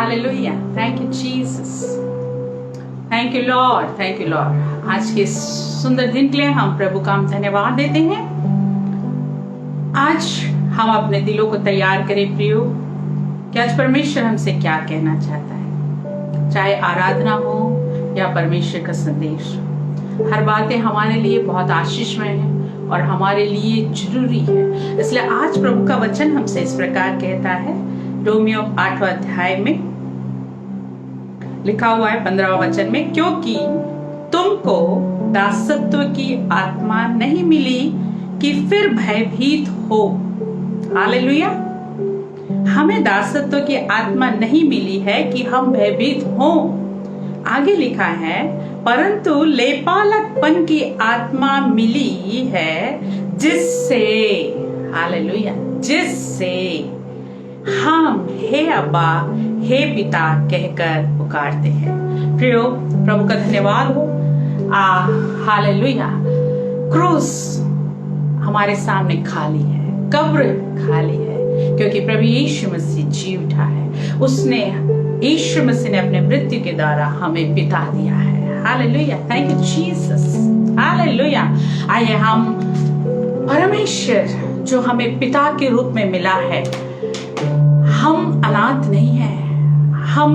Hallelujah, thank you Jesus, thank you Lord, thank you Lord. आज के सुंदर दिन के लिए हम प्रभु का धन्यवाद देते हैं। आज हम अपने दिलों को तैयार करें प्रियो कि आज परमेश्वर हमसे क्या कहना चाहता है, चाहे आराधना हो या परमेश्वर का संदेश। हर बातें हमारे लिए बहुत आशीषमय है और हमारे लिए जरूरी है। इसलिए आज प्रभु का वचन हमसे इस प्रकार कहता है, रोमियो 8वां अध्याय में लिखा हुआ है 15वां वचन में, क्योंकि तुमको दासत्व की आत्मा नहीं मिली कि फिर भयभीत हो। हालेलुया, हमें दासत्व की आत्मा नहीं मिली है कि हम भयभीत हों। आगे लिखा है, परंतु लेपालकपन की आत्मा मिली है, जिससे, हालेलुया, जिससे हम हे अब्बा, हे पिता कहकर पुकारते हैं। प्रियो, प्रभु का धन्यवाद हो। हालेलुया, क्रूस हमारे सामने खाली है, कब्र खाली है, क्योंकि प्रभु यीशु मसीह जी उठा है। उसने, यीशु मसीह ने अपने मृत्यु के द्वारा हमें बिता दिया है। Hallelujah, thank you Jesus, hallelujah. आइए हम परमेश्वर जो हमें पिता के रूप में मिला है, हम अनाथ नहीं हैं, हम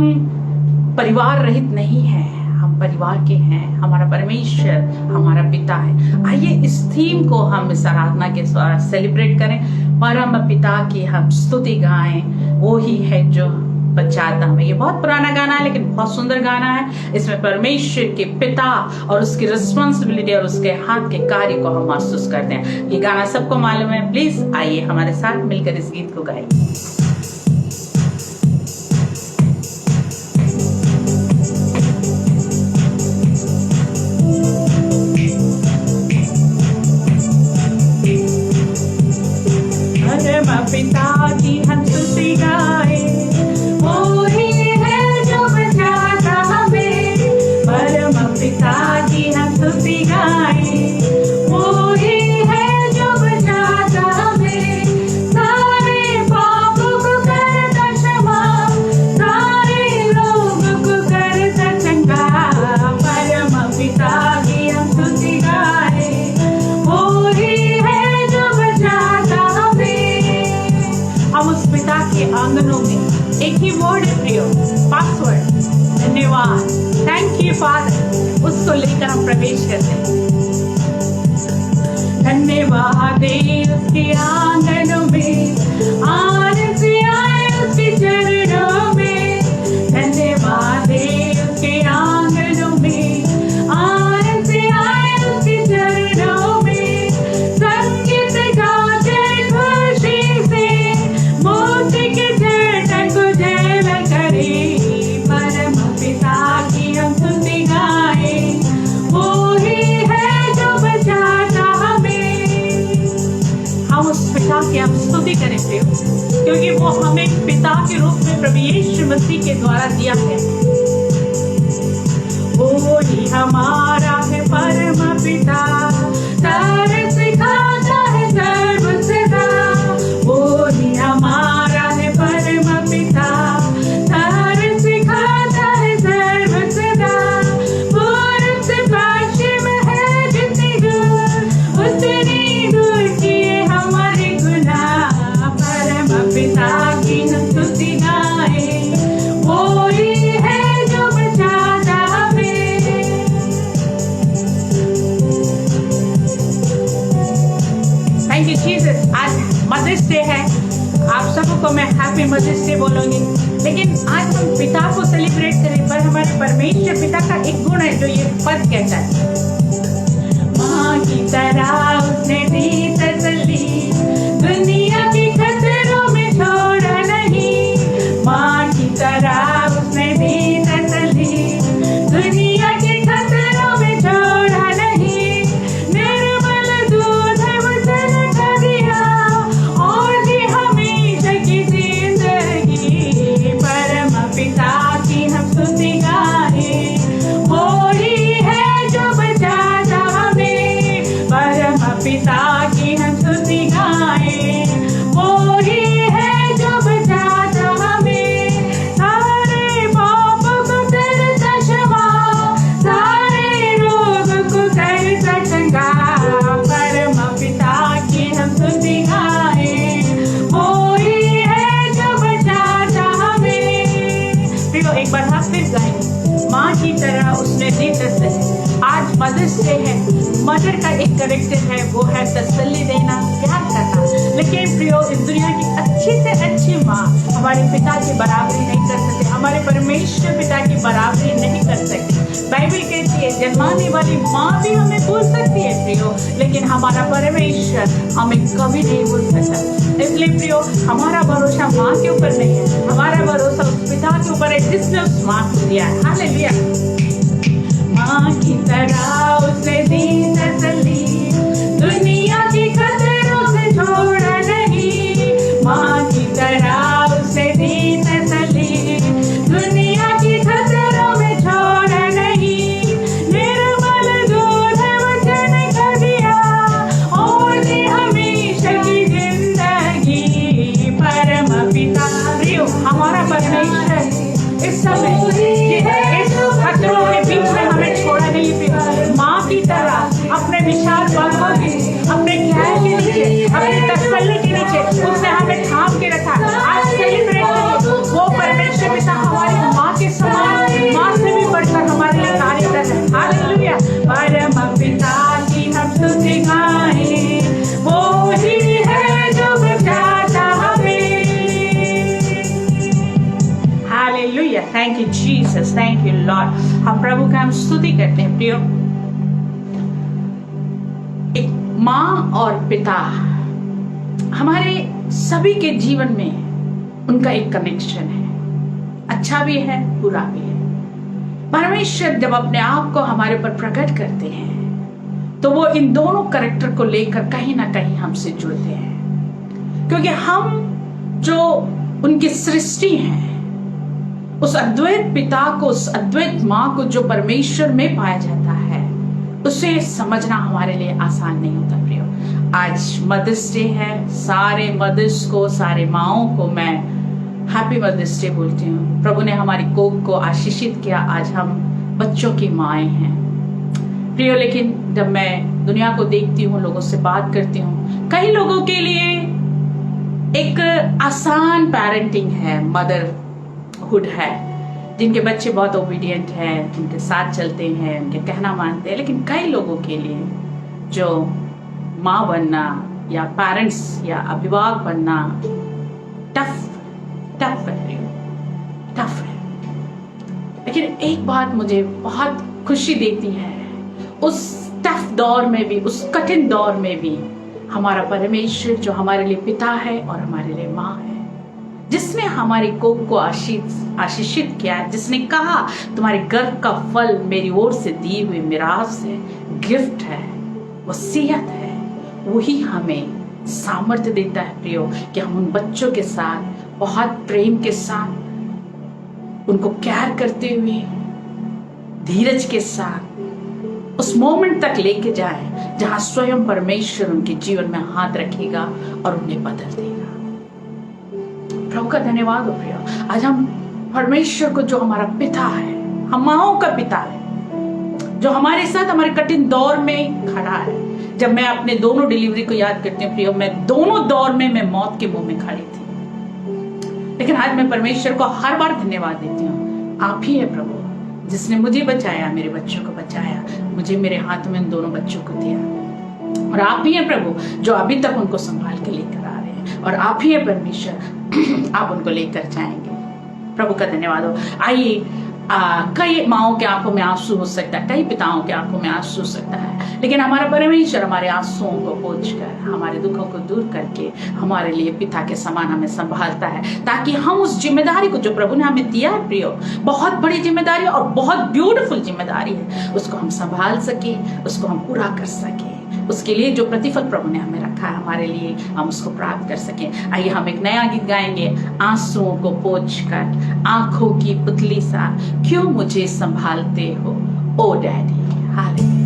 परिवार रहित नहीं हैं, हम परिवार के हैं। हमारा परमेश्वर हमारा पिता है। आइए इस थीम को हम इस आराधना के द्वारा सेलिब्रेट करें, परम पिता की हम स्तुति गाएं। वो ही है जो बचाता हमें। ये बहुत पुराना गाना है लेकिन बहुत सुंदर गाना है। इसमें परमेश्वर के पिता और उसकी रिस्पॉन्सिबिलिटी और उसके हाथ के कार्य को हम महसूस करते हैं। ये गाना सबको मालूम है। प्लीज आइए हमारे साथ मिलकर इस गीत को गाइए। पिता की हम स्तुति गाए, वो ही है जो बचाता हमें। परम पिता की हम स्तुति गाए, वो ही है जो बचाता हमें। सारे पापों को करता क्षमा, सारे रोगों को करता चंगा। परम पिता की हम स्तुति गाए, वो ही है जो बचाता हमें। हम उस पिता के आंगनों में एक ही वर्ड है प्रियो, पासवर्ड, धन्यवाद, थैंक यू फादर, उसको लेकर हम प्रवेश करते हैं। धन्यवाद दे उसके आंगनों में, आरती आए उसके चरणों में। धन्यवाद दे उसके आंगनों में, आरती आए उसके चरणों में। संगीत गाते खुशी से, मोती के चरण को जय करे। परम पिता की हम स्तुति गाए, वो ही है जो बचाता हमें। हम उस पिता की हम स्तुति करें क्योंकि वो हमें पिता के रूप में प्रभु यीशु मसीह के द्वारा दिया है। वो ही हमारा है परम पिता, तरस खाता है सर्व सदा। वो ही हमारा है परम पिता, तरस खाता है सर्व सदा। पूरब से पश्चिम है जितनी दूर, उतनी दूर किए हमारे गुनाह। परम पिता की हम स्तुति गाए, वो ही है जो बचाता हमें। Thank you Jesus. आज मदर्स डे है, आप सबको मैं हैप्पी मदर्स डे बोलूंगी, लेकिन आज हम पिता को सेलिब्रेट करें। पर हमारे परमेश्वर पिता का एक गुण है जो ये पद कहता है, माँ की तरह उसने दी तसल्ली, दुनिया के खतरों में छोड़ा नहीं। माँ की तरह उसने दी तसल्ली, दुनिया के खतरों में छोड़ा नहीं। निर्मल दूध है वचन का दिया, और दी हमेशा की जिंदगी। परम पिता की हम स्तुति गाए, वो ही है जो बचाता हमें। परम पिता की हम स्तुति गाए, माँ की तरह उसने दी तसल्ली। आज मदर्स डे है, मदर का एक कैरेक्टर है, वो है तसल्ली देना, प्यार करना। लेकिन प्रियो, इस दुनिया की अच्छी से अच्छी माँ हमारे पिता की बराबरी नहीं कर सकती, हमारे परमेश्वर पिता की बराबरी नहीं कर सकती। बाइबल कहती है जन्माने वाली माँ भी हमें भूल सकती है प्रियो, लेकिन हमारा परमेश्वर हमें कभी नहीं भूल सकता। इसलिए प्रियो, हमारा भरोसा माँ के ऊपर नहीं है, हमारा भरोसा उस पिता के ऊपर है जिसने उस माँ को दिया है। हालेलुया। माँ की तरह उसने दी तसल्ली, दुनिया की खतरों से छोड़ा नहीं। माँ की तरह उसने दी तसल्ली, दुनिया की खतरों में छोड़ा नहीं। निर्मल दूध वचन का दिया और दी हमेशा की जिंदगी। परम पिता प्रियो, हमारा परमेश्वर इस समय इस खतरों के बीच में हमें छोड़ा नहीं पिया। माँ की तरह अपने विशाल बाहों के, अपने ख्याल के नीचे, अपने तसल्ली के नीचे उसने हमें थाम के रखा। आज सेलिब्रेट करिए, वो परमेश्वर पिता हमारी माँ के समान, माँ से भी बढ़कर हमारे लिए कार्य कर रहे हैं। हालेलुया। परम पिता की हम स्तुति गाएं, वो ही है जो बचाता हमें। Hallelujah. Thank you Jesus, thank you lord. हम प्रभु का हम स्तुति करते हैं प्रियो। एक माँ और पिता हमारे सभी के जीवन में उनका एक कनेक्शन है, अच्छा भी है, बुरा भी है। परमेश्वर जब अपने आप को हमारे ऊपर प्रकट करते हैं तो वो इन दोनों कैरेक्टर को लेकर कहीं ना कहीं हमसे जुड़ते हैं, क्योंकि हम जो उनकी सृष्टि हैं, उस अद्वैत पिता को, उस अद्वैत माँ को जो परमेश्वर में पाया जाता है, उसे समझना हमारे लिए आसान नहीं होता प्रियो। आज मदर्स डे है, सारे मदर्स को, सारे माओं को मैं हैप्पी मदर्स डे बोलती हूँ। प्रभु ने हमारी कोख को आशीषित किया, आज हम बच्चों की माएँ हैं प्रियो। लेकिन जब मैं दुनिया को देखती हूँ, लोगों से बात करती हूँ, कई लोगों के लिए एक आसान पेरेंटिंग है, मदरहुड है, जिनके बच्चे बहुत ओबीडियंट हैं, उनके साथ चलते हैं, उनके कहना मानते हैं। लेकिन कई लोगों के लिए जो माँ बनना या पेरेंट्स या अभिभावक बनना टफ है। लेकिन एक बात मुझे बहुत खुशी देती है, उस टफ दौर में भी, उस कठिन दौर में भी हमारा परमेश्वर जो हमारे लिए पिता है और हमारे लिए माँ है, जिसने हमारी कोख को आशीषित किया है, जिसने कहा तुम्हारे गर्भ का फल मेरी ओर से दी हुई मिरास है, गिफ्ट है, वसीयत है, वही हमें सामर्थ्य देता है प्रियो कि हम उन बच्चों के साथ बहुत प्रेम के साथ उनको केयर करते हुए, धीरज के साथ उस मोमेंट तक लेके जाएं जहां स्वयं परमेश्वर उनके जीवन में हाथ रखेगा और उन्हें बदल देगा। प्रभु का धन्यवाद हो प्रियो। आज हम परमेश्वर को, जो हमारा पिता है, हम माओं का पिता है, जो हमारे साथ हमारे कठिन दौर में खड़ा है। जब मैं अपने दोनों डिलीवरी को याद करती हूँ प्रियो, मैं दोनों दौर में मैं मौत के मुंह में खड़ी थी, लेकिन आज मैं परमेश्वर को हर बार धन्यवाद देती हूँ। आप ही है प्रभु जिसने मुझे बचाया, मेरे बच्चों को बचाया, मुझे मेरे हाथ में उन दोनों बच्चों को दिया, और आप ही है प्रभु जो अभी तक उनको संभाल के लेकर आ रहे हैं, और आप ही है परमेश्वर, आप उनको लेकर जाएंगे। प्रभु का धन्यवाद हो। आइए, कई माओं के आंखों में आंसू हो सकता है, कई पिताओं के आंखों में आंसू हो सकता है, लेकिन हमारा परमेश्वर हमारे आंसुओं को पोंछकर, हमारे दुखों को दूर करके हमारे लिए पिता के समान हमें संभालता है, ताकि हम उस जिम्मेदारी को जो प्रभु ने हमें दिया है प्रियो, बहुत बड़ी जिम्मेदारी और बहुत ब्यूटीफुल जिम्मेदारी है, उसको हम संभाल सके, उसको हम पूरा कर सके। उसके लिए जो प्रतिफल प्रभु ने हमें रखा है हमारे लिए, हम उसको प्राप्त कर सके। आइए हम एक नया गीत गाएंगे, आंसुओं को पोंछकर, आंखों की पुतली सा क्यों मुझे संभालते हो ओ डैडी। हालेलुया।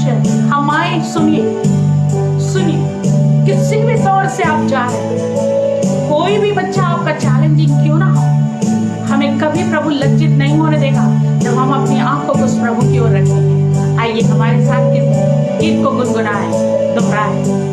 परमेश्वर हम आए, सुनिए सुनिए, किसी भी दौर से आप जा रहे हैं, कोई भी बच्चा आपका चैलेंजिंग क्यों ना हो, हमें कभी प्रभु लज्जित नहीं होने देगा जब हम अपनी आंखों को उस प्रभु की ओर रखेंगे। आइए हमारे साथ गीत को गुनगुनाएं, दोहराएं।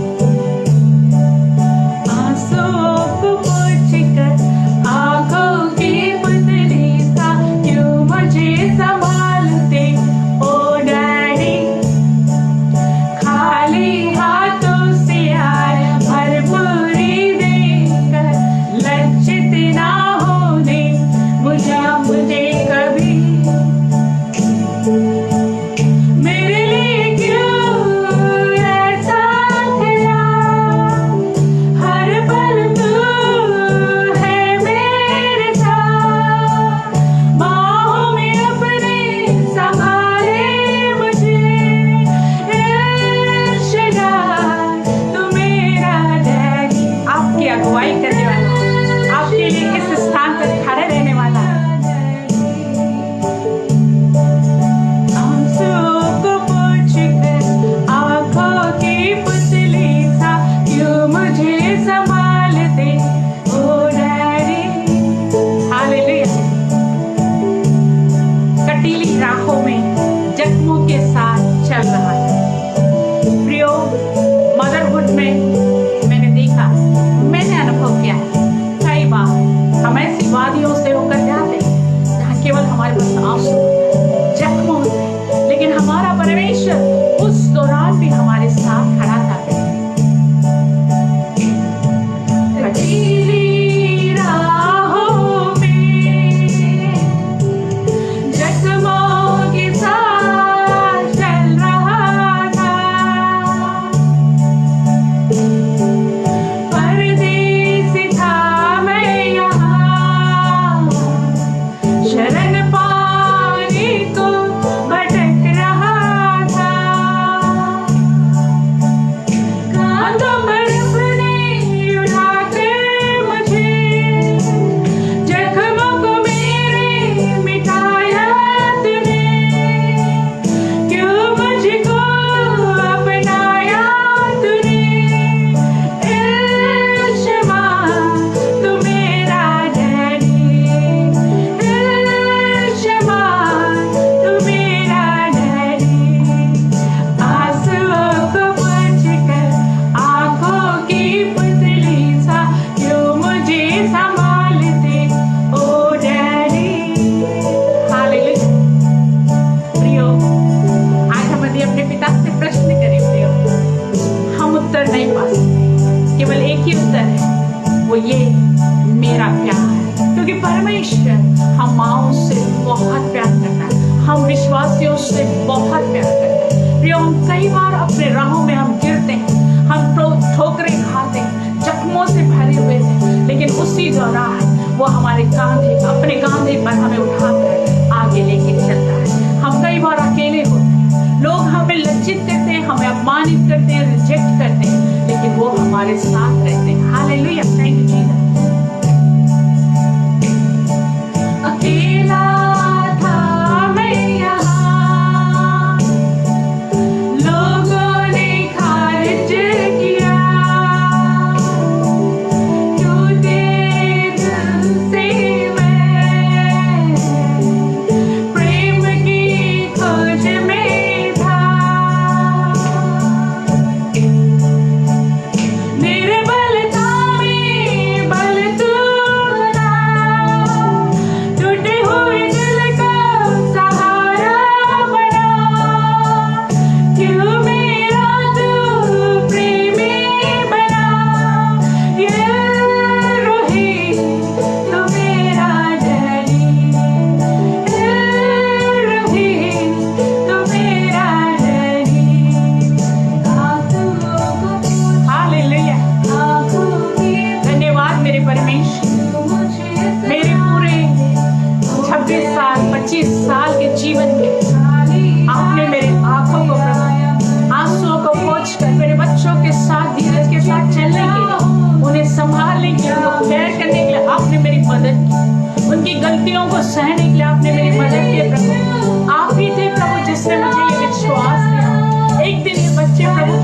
सहने के लिए आपने मेरी मदद की प्रभु। आप ही थे प्रभु जिसने मुझे ये विश्वास दिया।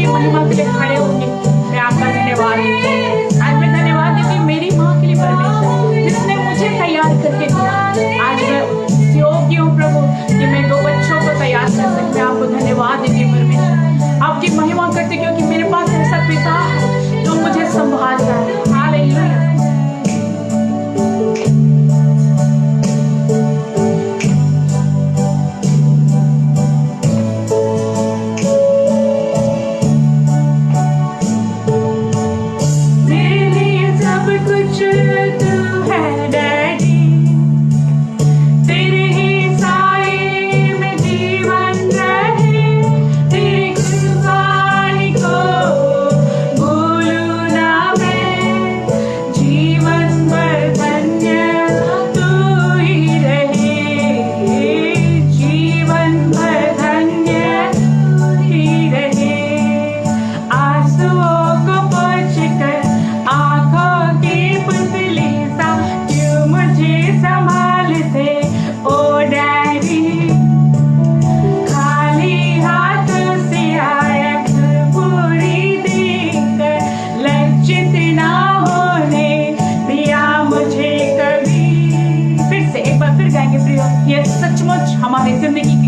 आपकी महिमा के लिए खड़े होंगे। मैं आपका धन्यवाद देती, आज मैं धन्यवाद देती मेरी माँ के लिए परमेश्वर, जिसने मुझे तैयार करके दिया। आज मैं योग्य हूँ प्रभु कि मैं 2 बच्चों को तैयार कर सकती। मैं आपको धन्यवाद देती हूँ परमेश्वर, आपकी महिमा करती, क्योंकि मेरे पास ऐसा पिता है जो मुझे संभालता है। हालेलुया।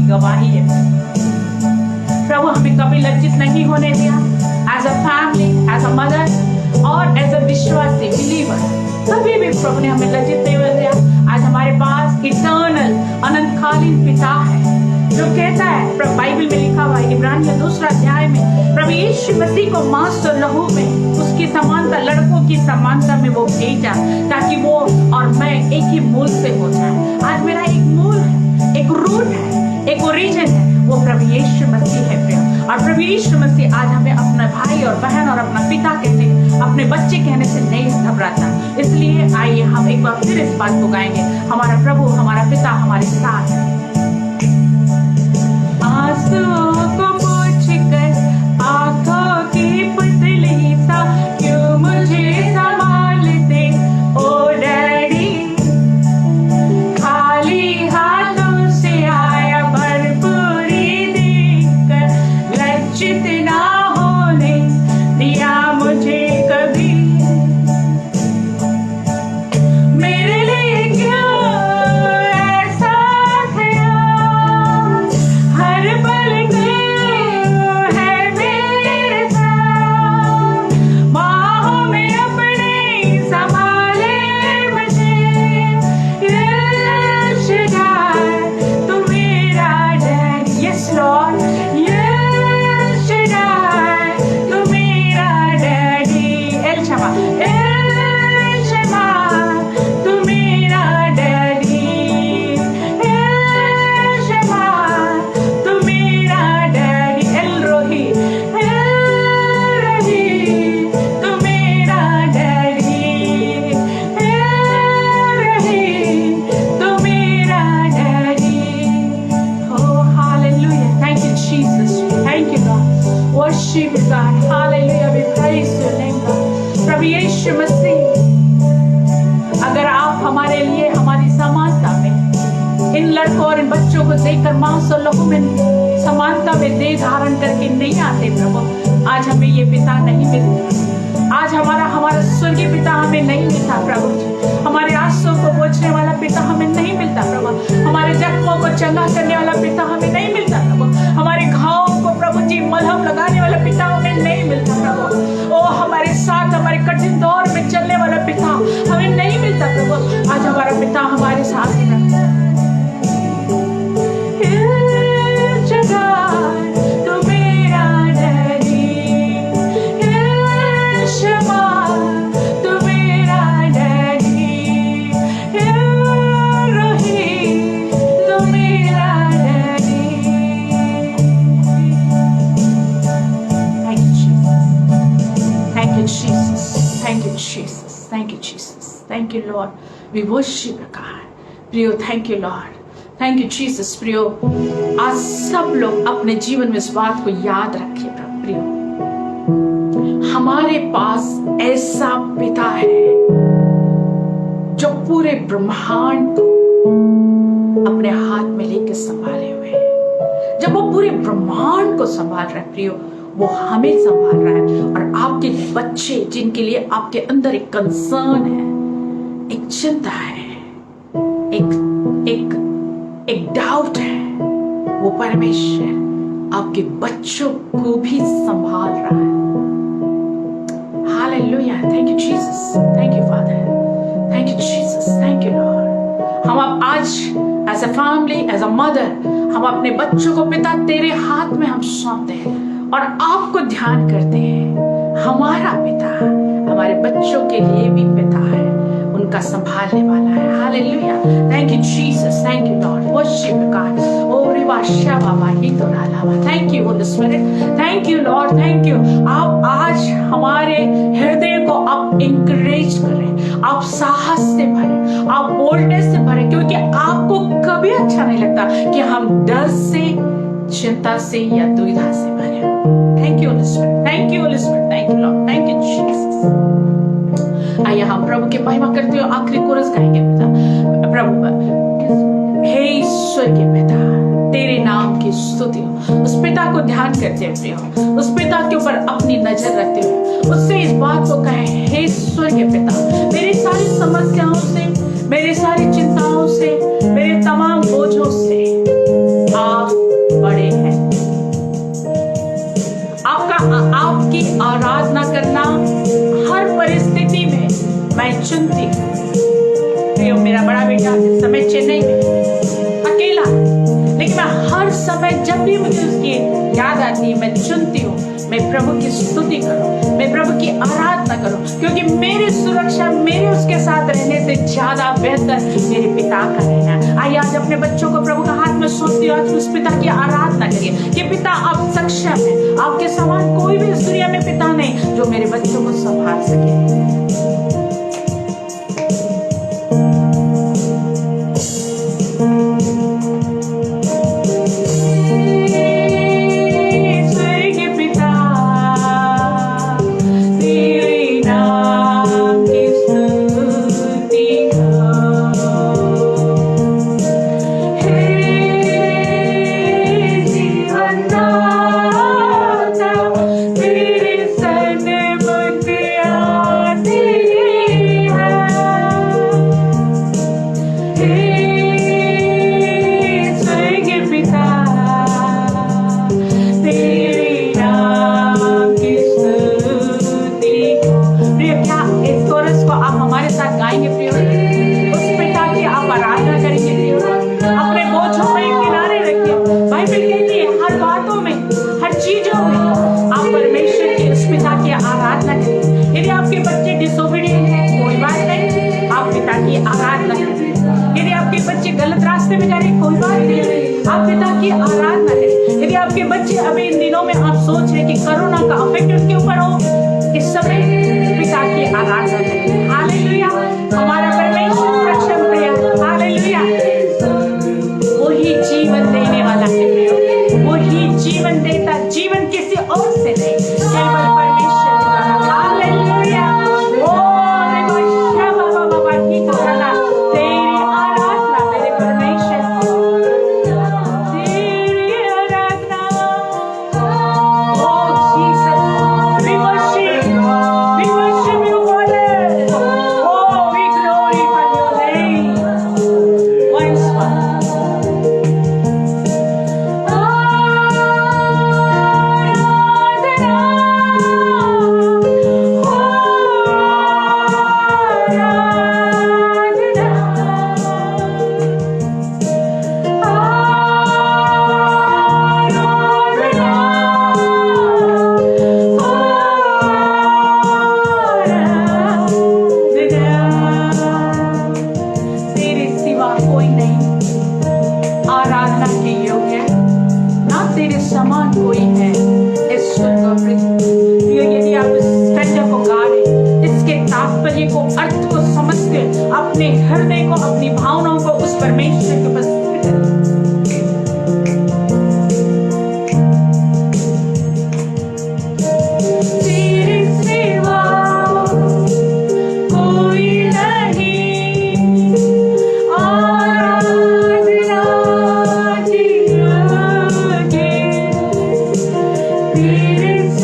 गवाही है प्रभु, हमें कभी लज्जित नहीं होने दिया। As a family, as a mother और एज अ विश्वासी बिलीवर, कभी भी प्रभु ने हमें लज्जित नहीं होने दिया। आज हमारे पास इटर्नल अनंतकालीन पिता है, जो कहता है, बाइबल में लिखा हुआ है इब्रानियों 2 अध्याय में, प्रभु यीशु मसीह को मांस और लहू में उसकी समानता, लड़कों की समानता में वो भेजा, ताकि वो और मैं एक ही मूल से हो जाए। आज मेरा एक मूल है, एक रूट है, एक ओरिजिन है, वो प्रभु यीशु मसीह है प्रिय। और प्रभु यीशु मसीह आज हमें अपना भाई और बहन और अपना पिता कहते, अपने बच्चे कहने से नहीं घबराता। इसलिए आइए हम एक बार फिर इस बात को गाएंगे, हमारा प्रभु, हमारा पिता हमारे साथ है। आंसुओं को पोंछकर आंखों की पुतली सा क्यों मुझे संभालते ओ डैडी, खाली हाथों से आया भरपूरी देकर, लज्जित ना होने दिया मुझे कभी। मेरे लिए क्यों ऐसा ख्याल, हर पल क्यों है मेरे साथ, बाहों में अपने संभाले मुझे। ये शदाई तू मेरा डैडी, यस लॉर्ड, ये शदाई तू मेरा डैडी, एल शमा, एल शमा तू मेरा डैडी, एल शमा तू मेरा डैडी, एल रोही, एल रही तू मेरा डैडी, एल रही तू मेरा daddy. Oh, hallelujah. Thank you, Jesus. Thank you, God. Worship you, God. Hallelujah. We praise your name, God. प्रभु यीशु मसीह, अगर आप हमारे लिए हमारी समानता में इन लड़कों और इन बच्चों को देखकर मांस और लहू में समानता में देह धारण करके नहीं आते प्रभु, आज हमें ये पिता नहीं मिलता। आज हमारा स्वर्गीय पिता हमें नहीं मिलता प्रभु जी। हमारे आंसुओं को पोंछने वाला पिता हमें नहीं मिलता प्रभु। हमारे जख्मों को चंगा करने वाला पिता हमें नहीं मिलता प्रभु। हमारे घावों को प्रभु जी मलहम लगाने वाला पिता हमें नहीं मिलता प्रभु। ओ हमारे साथ हमारे कठिन दौर में चलने वाला पिता हमें नहीं मिलता प्रभु। आज हमारा पिता हमारे साथ है प्रभु। Thank you, Lord. We worship you, God. प्रियो, thank you, Lord. Thank you, Jesus. प्रियो, आज सब लोग अपने जीवन में इस बात को याद रखिए प्रियो, हमारे पास ऐसा पिता है जो पूरे ब्रह्मांड को अपने हाथ में लेकर संभाले हुए हैं। जब वो पूरे ब्रह्मांड को संभाल रहे प्रियो, वो हमें संभाल रहा है। और आपके बच्चे जिनके लिए आपके अंदर एक कंसर्न है, एक चिंता है, एक डाउट है, वो परमेश्वर आपके बच्चों को भी संभाल रहा है। Hallelujah, thank you Jesus, thank you father, thank you Jesus, thank you lord. हम अब आज as a family, as a mother, हम अपने बच्चों को पिता तेरे हाथ में हम सौंपते हैं और आपको ध्यान करते हैं। हमारा पिता हमारे बच्चों के लिए भी पिता है, उनका संभालने वाला है। Hallelujah, thank you Jesus, thank you Lord, worship God. O रिवा शाबा ही तो नालावा, thank you Holy Spirit, thank you Lord, thank you. आप आज हमारे हृदय को आप इंकरेज करें, आप साहस से भरें, आप बोल्डनेस से भरें, क्योंकि आपको कभी अच्छा नहीं लगता कि हम डर से, चिंता से या दुविधा से भरे। Thank you Holy Spirit, thank you Holy Spirit, thank you Lord, thank you Jesus. आइए हम प्रभु की महिमा करते हुए आखिरी कोरस गाएंगे। पिता प्रभु, हे ईश्वर के पिता, तेरे नाम की स्तुति हो। उस पिता को ध्यान करते हुए, उस पिता के ऊपर अपनी नजर रखते हुए उससे इस बात को कहें, हे ईश्वर के पिता, मेरी सारी समस्याओं से, मेरी सारी चिंताओं से, मेरे तमाम बोझों से आप बड़े हैं। आपकी आराधना करना हर परिस्थिति में मैं चुनती हूँ। मेरा बड़ा बेटा इस समय चेन्नई में अकेला, लेकिन मैं हर समय जब भी मुझे उसकी याद आती है, मैं चुनती हूँ मैं प्रभु की स्तुति करूं, मैं प्रभु की आराधना करूं, क्योंकि मेरी सुरक्षा मेरे उसके साथ रहने से ज्यादा बेहतर मेरे पिता का रहना है। आइए आज अपने बच्चों को प्रभु का हाथ में सौंपती हूं, आज उस पिता की आराधना करिए कि पिता आप सक्षम हैं, आपके समान कोई भी इस दुनिया में पिता नहीं जो मेरे बच्चों को संभाल सके। बच्चे गलत रास्ते में जा रहे, कोई बात नहीं, आप पिता की आराधना करें। यदि आपके बच्चे अभी इन दिनों में आप सोच रहे कि कोरोना का इफेक्ट उनके ऊपर हो, इस समय पिता की आराधना करें। हालेलुया, हमारा परमेश्वर सक्षम है। हालेलुया, वही जीवन देने वाला है, वही जीवन देता, जीवन किसी और से नहीं, केवल परमेश्वर द्वारा। हालेलुया, अपने हृदय को, अपनी भावनाओं को उस परमेश्वर के पास Spirit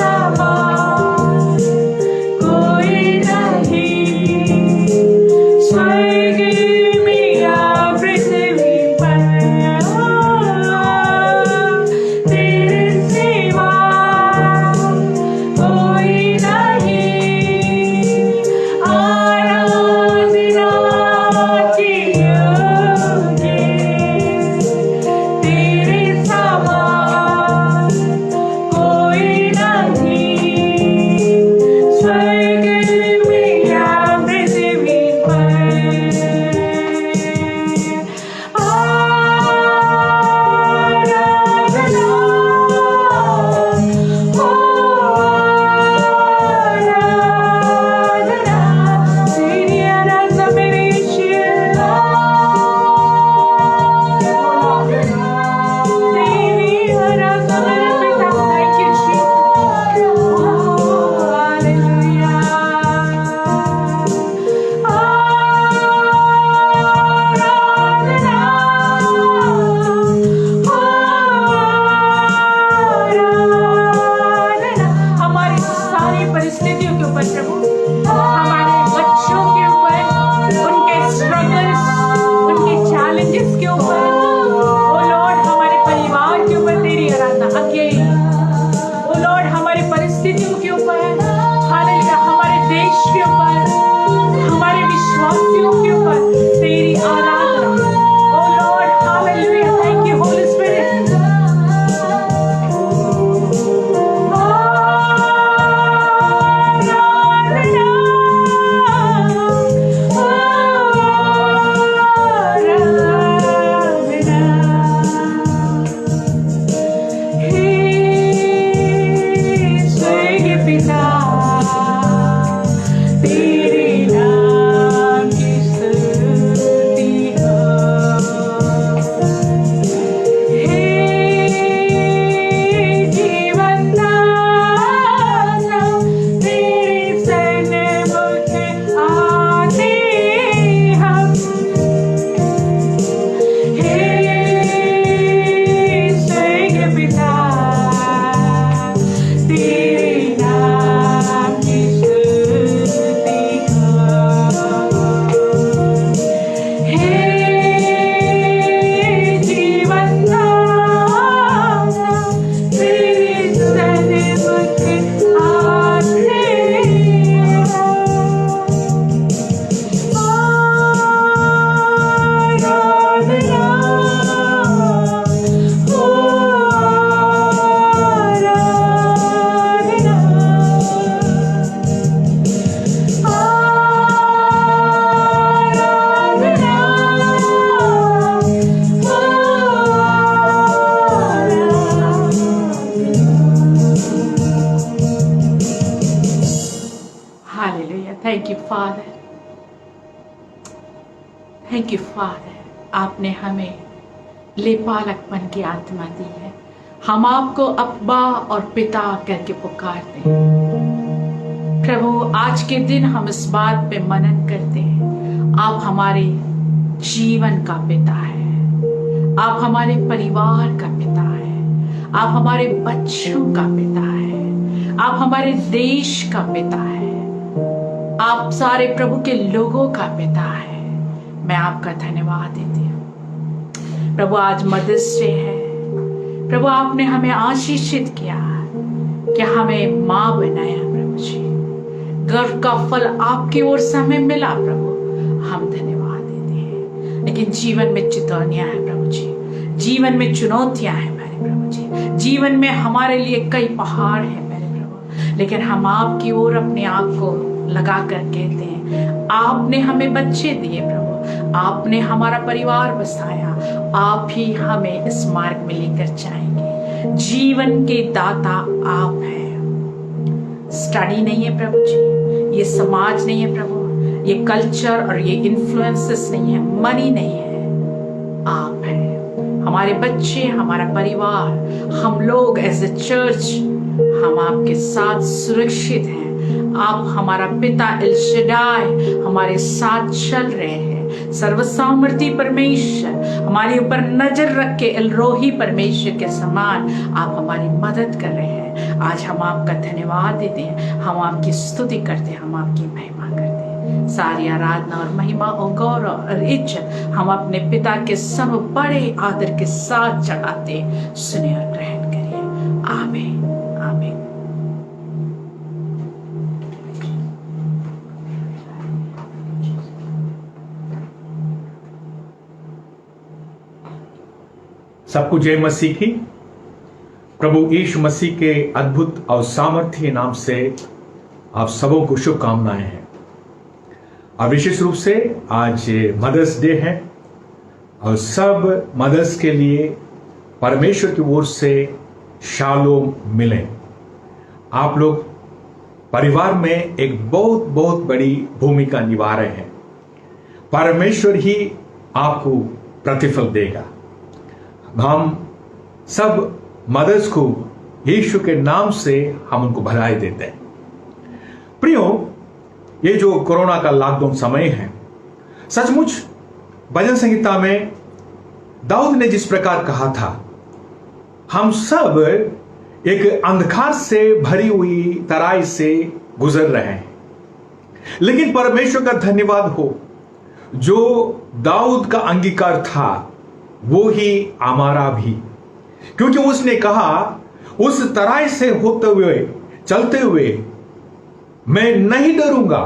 ऊपर प्रभु, हमारे बच्चों के ऊपर, उनके स्ट्रगल्स, उनके चैलेंजेस के ऊपर, ओ लॉर्ड हमारे परिवार के ऊपर तेरी आराधना अकेले, ओ लॉर्ड हमारे परिस्थितियों के ऊपर, हालेलुया, हमारे देश के ऊपर, हमारे विश्वासियों के ऊपर तेरी आराधना। O Lord hallelujah, thank you Holy Spirit. Thank you father, thank you Father, आपने हमें लेपालकपन की आत्मा दी है। हम आपको अब्बा और पिता करके पुकारते हैं। प्रभु आज के दिन हम इस बात पे मनन करते हैं, आप हमारे जीवन का पिता है, आप हमारे परिवार का पिता है, आप हमारे बच्चों का पिता है, आप हमारे देश का पिता है, आप सारे प्रभु के लोगों का पिता है। मैं आपका धन्यवाद देती हूँ प्रभु। आज मदर्स डे है प्रभु, आपने हमें आशीषित किया कि हमें माँ बनाया प्रभु जी, गर्व का फल आपकी ओर से हमें मिला प्रभु, हम धन्यवाद देते हैं। लेकिन जीवन में चुनौतियां हैं प्रभु जी, जीवन में चुनौतियां हैं मेरे प्रभु जी, जीवन में हमारे लिए कई पहाड़ हैं मेरे प्रभु, लेकिन हम आपकी ओर अपने आप को लगा कर कहते हैं, आपने हमें बच्चे दिए प्रभु, आपने हमारा परिवार बसाया, आप ही हमें इस मार्ग में लेकर जाएंगे। जीवन के दाता आप हैं। स्टडी नहीं है प्रभु जी, ये समाज नहीं है प्रभु, ये कल्चर और ये इन्फ्लुएंसेस नहीं है, मनी नहीं है, आप हैं। हमारे बच्चे, हमारा परिवार, हम लोग एज ए चर्च, हम आपके साथ सुरक्षित हैं। आप हमारा पिता एल शडाई हमारे साथ चल रहे हैं। सर्वसामर्थी परमेश्वर हमारे ऊपर नजर रख के एल रोही परमेश्वर के समान आप हमारी मदद कर रहे हैं। आज हम आपका धन्यवाद देते हैं, हम आपकी स्तुति करते हैं, हम आपकी महिमा करते हैं। सारी आराधना और महिमा और गौरव और इज्जत हम अपने पिता के सर्व बड़े आदर के साथ चढ़ाते, सुने और ग्रहण करिए। आमीन आमीन। सबको जय मसीह की। प्रभु यीशु मसीह के अद्भुत और सामर्थ्य नाम से आप सबों को शुभकामनाएं हैं। और विशेष रूप से आज मदर्स डे है और सब मदर्स के लिए परमेश्वर की ओर से शालोम मिले। आप लोग परिवार में एक बहुत बहुत बड़ी भूमिका निभा रहे हैं। परमेश्वर ही आपको प्रतिफल देगा। हम सब मदर्स को यीशु के नाम से हम उनको बधाई देते हैं। प्रियो, ये जो कोरोना का लॉकडाउन समय है, सचमुच भजन संहिता में दाऊद ने जिस प्रकार कहा था, हम सब एक अंधकार से भरी हुई तराई से गुजर रहे हैं, लेकिन परमेश्वर का धन्यवाद हो, जो दाऊद का अंगीकार था वो ही हमारा भी, क्योंकि उसने कहा उस तराई से होते हुए चलते हुए मैं नहीं डरूंगा,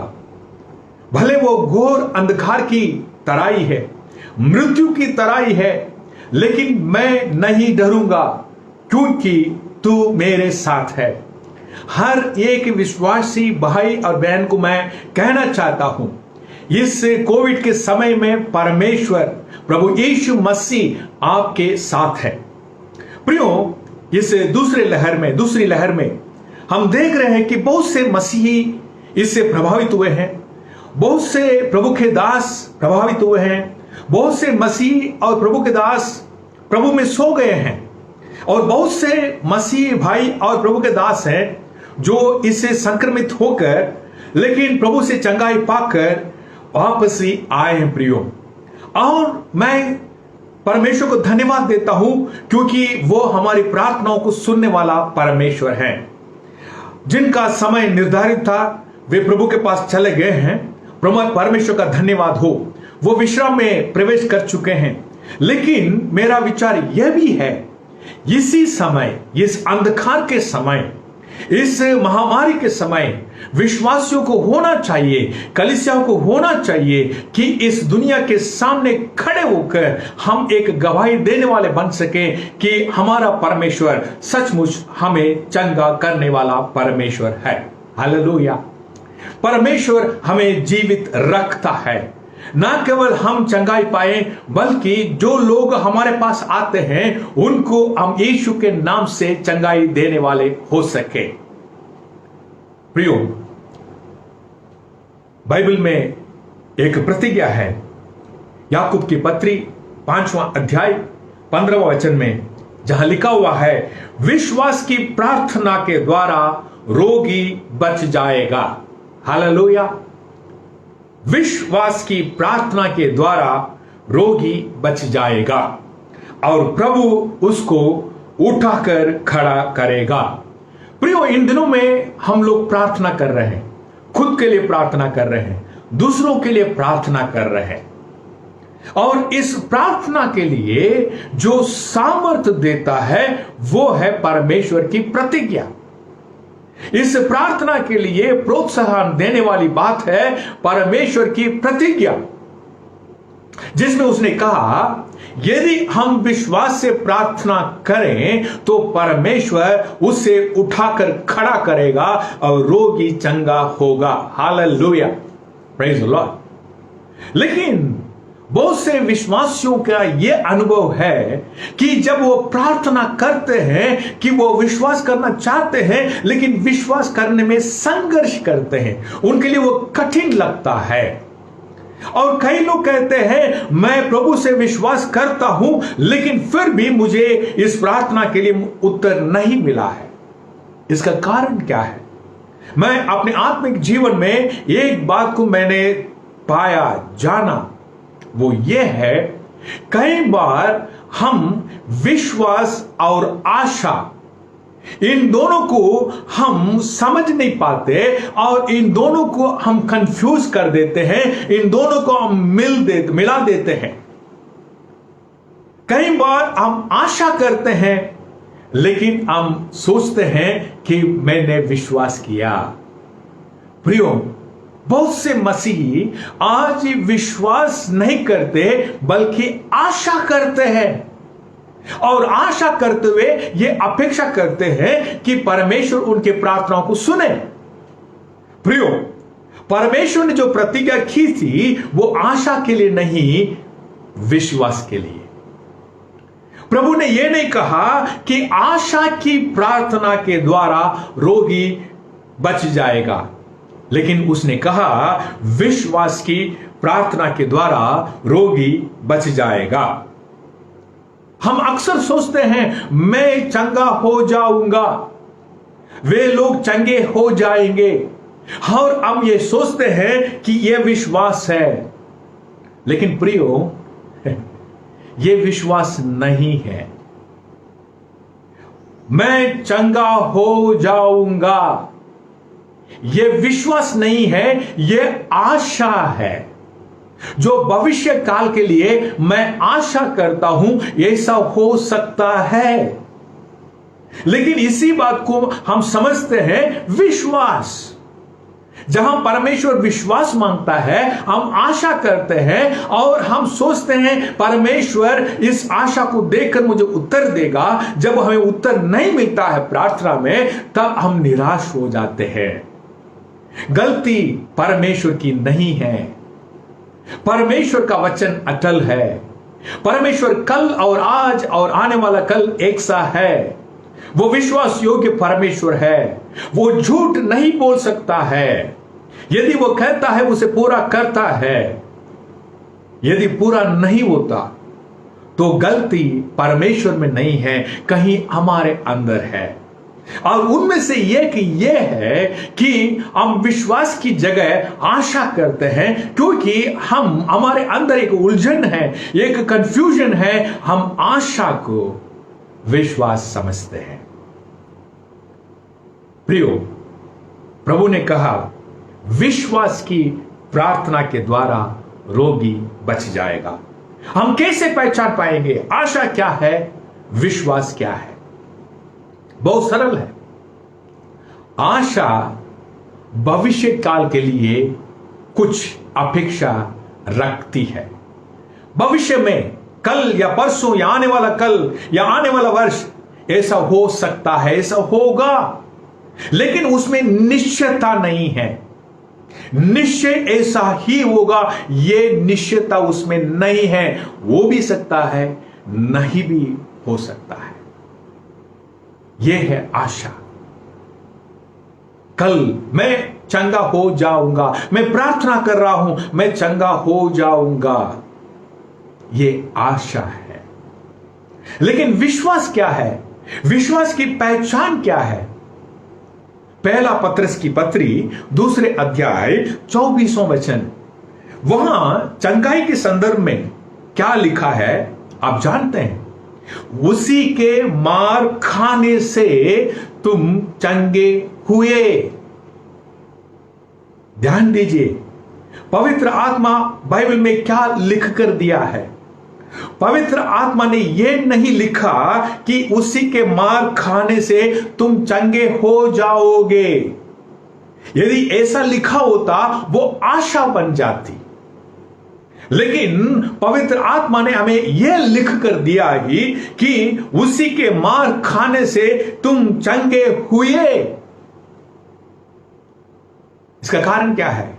भले वो घोर अंधकार की तराई है, मृत्यु की तराई है, लेकिन मैं नहीं डरूंगा क्योंकि तू मेरे साथ है। हर एक विश्वासी भाई और बहन को मैं कहना चाहता हूं, इस कोविड के समय में परमेश्वर प्रभु यीशु मसीह आपके साथ है। प्रियो, इस दूसरी लहर में हम देख रहे हैं कि बहुत से मसीही इससे प्रभावित हुए हैं, बहुत से प्रभु के दास प्रभावित हुए हैं, बहुत से मसीह और प्रभु के दास प्रभु में सो गए हैं, और बहुत से मसीह भाई और प्रभु के दास हैं जो इससे संक्रमित होकर लेकिन प्रभु से चंगाई पाकर वापस ही आए हैं। प्रियो, और मैं परमेश्वर को धन्यवाद देता हूं क्योंकि वो हमारी प्रार्थनाओं को सुनने वाला परमेश्वर है। जिनका समय निर्धारित था वे प्रभु के पास चले गए हैं, परमेश्वर का धन्यवाद हो, वो विश्राम में प्रवेश कर चुके हैं। लेकिन मेरा विचार यह भी है, इसी समय, इस अंधकार के समय, इस महामारी के समय विश्वासियों को होना चाहिए, कलीसियाओं को होना चाहिए कि इस दुनिया के सामने खड़े होकर हम एक गवाही देने वाले बन सके कि हमारा परमेश्वर सचमुच हमें चंगा करने वाला परमेश्वर है। हालेलुया। परमेश्वर हमें जीवित रखता है, ना केवल हम चंगाई पाए बल्कि जो लोग हमारे पास आते हैं उनको हम यीशु के नाम से चंगाई देने वाले हो सके। प्रियो, बाइबल में एक प्रतिज्ञा है, याकूब की पत्री 5वां अध्याय 15वां वचन में, जहां लिखा हुआ है, विश्वास की प्रार्थना के द्वारा रोगी बच जाएगा। हालेलुया। विश्वास की प्रार्थना के द्वारा रोगी बच जाएगा और प्रभु उसको उठाकर खड़ा करेगा। प्रियो, इन दिनों में हम लोग प्रार्थना कर रहे हैं, खुद के लिए प्रार्थना कर रहे हैं, दूसरों के लिए प्रार्थना कर रहे हैं, और इस प्रार्थना के लिए जो सामर्थ्य देता है वो है परमेश्वर की प्रतिज्ञा। इस प्रार्थना के लिए प्रोत्साहन देने वाली बात है परमेश्वर की प्रतिज्ञा, जिसमें उसने कहा यदि हम विश्वास से प्रार्थना करें तो परमेश्वर उसे उठाकर खड़ा करेगा और रोगी चंगा होगा। Hallelujah, praise the Lord. लेकिन बहुत से विश्वासियों का यह अनुभव है कि जब वो प्रार्थना करते हैं, कि वो विश्वास करना चाहते हैं लेकिन विश्वास करने में संघर्ष करते हैं, उनके लिए वो कठिन लगता है। और कई लोग कहते हैं मैं प्रभु से विश्वास करता हूं लेकिन फिर भी मुझे इस प्रार्थना के लिए उत्तर नहीं मिला है। इसका कारण क्या है? मैं अपने आत्मिक जीवन में एक बात को मैंने पाया, जाना, वो ये है, कई बार हम विश्वास और आशा इन दोनों को हम समझ नहीं पाते और इन दोनों को हम कंफ्यूज कर देते हैं, इन दोनों को हम मिला देते हैं। कई बार हम आशा करते हैं लेकिन हम सोचते हैं कि मैंने विश्वास किया। प्रियो, बहुत से मसीही आज विश्वास नहीं करते बल्कि आशा करते हैं, और आशा करते हुए ये अपेक्षा करते हैं कि परमेश्वर उनके प्रार्थनाओं को सुने। प्रियो, परमेश्वर ने जो प्रतिज्ञा की थी वो आशा के लिए नहीं, विश्वास के लिए। प्रभु ने यह नहीं कहा कि आशा की प्रार्थना के द्वारा रोगी बच जाएगा, लेकिन उसने कहा विश्वास की प्रार्थना के द्वारा रोगी बच जाएगा। हम अक्सर सोचते हैं मैं चंगा हो जाऊंगा, वे लोग चंगे हो जाएंगे, और हम ये सोचते हैं कि यह विश्वास है। लेकिन प्रियो, यह विश्वास नहीं है। मैं चंगा हो जाऊंगा, ये विश्वास नहीं है, ये आशा है। जो भविष्य काल के लिए मैं आशा करता हूं ऐसा हो सकता है, लेकिन इसी बात को हम समझते हैं विश्वास। जहां परमेश्वर विश्वास मांगता है, हम आशा करते हैं और हम सोचते हैं परमेश्वर इस आशा को देखकर मुझे उत्तर देगा। जब हमें उत्तर नहीं मिलता है प्रार्थना में, तब हम निराश हो जाते हैं। गलती परमेश्वर की नहीं है, परमेश्वर का वचन अटल है। परमेश्वर कल और आज और आने वाला कल एक सा है। वो विश्वास योग्य परमेश्वर है, वो झूठ नहीं बोल सकता है। यदि वो कहता है उसे पूरा करता है। यदि पूरा नहीं होता तो गलती परमेश्वर में नहीं है, कहीं हमारे अंदर है। और उनमें से एक ये है कि हम विश्वास की जगह आशा करते हैं, क्योंकि हमारे अंदर एक उलझन है, एक कंफ्यूजन है। हम आशा को विश्वास समझते हैं। प्रियो, प्रभु ने कहा विश्वास की प्रार्थना के द्वारा रोगी बच जाएगा। हम कैसे पहचान पाएंगे आशा क्या है, विश्वास क्या है? बहुत सरल है। आशा भविष्य काल के लिए कुछ अपेक्षा रखती है। भविष्य में कल या परसों या आने वाला कल या आने वाला वर्ष ऐसा हो सकता है, ऐसा होगा, लेकिन उसमें निश्चयता नहीं है। निश्चय ऐसा ही होगा, यह निश्चयता उसमें नहीं है। हो भी सकता है, नहीं भी हो सकता है। यह है आशा। कल मैं चंगा हो जाऊंगा, मैं प्रार्थना कर रहा हूं, मैं चंगा हो जाऊंगा, यह आशा है। लेकिन विश्वास क्या है? विश्वास की पहचान क्या है? पहला पत्रस की पत्री 2 अध्याय 24वां वचन, वहां चंगाई के संदर्भ में क्या लिखा है आप जानते हैं? उसी के मार खाने से तुम चंगे हुए। ध्यान दीजिए, पवित्र आत्मा बाइबल में क्या लिख कर दिया है। पवित्र आत्मा ने यह नहीं लिखा कि उसी के मार खाने से तुम चंगे हो जाओगे। यदि ऐसा लिखा होता वो आशा बन जाती, लेकिन पवित्र आत्मा ने हमें यह लिख कर दिया ही कि उसी के मार खाने से तुम चंगे हुए। इसका कारण क्या है?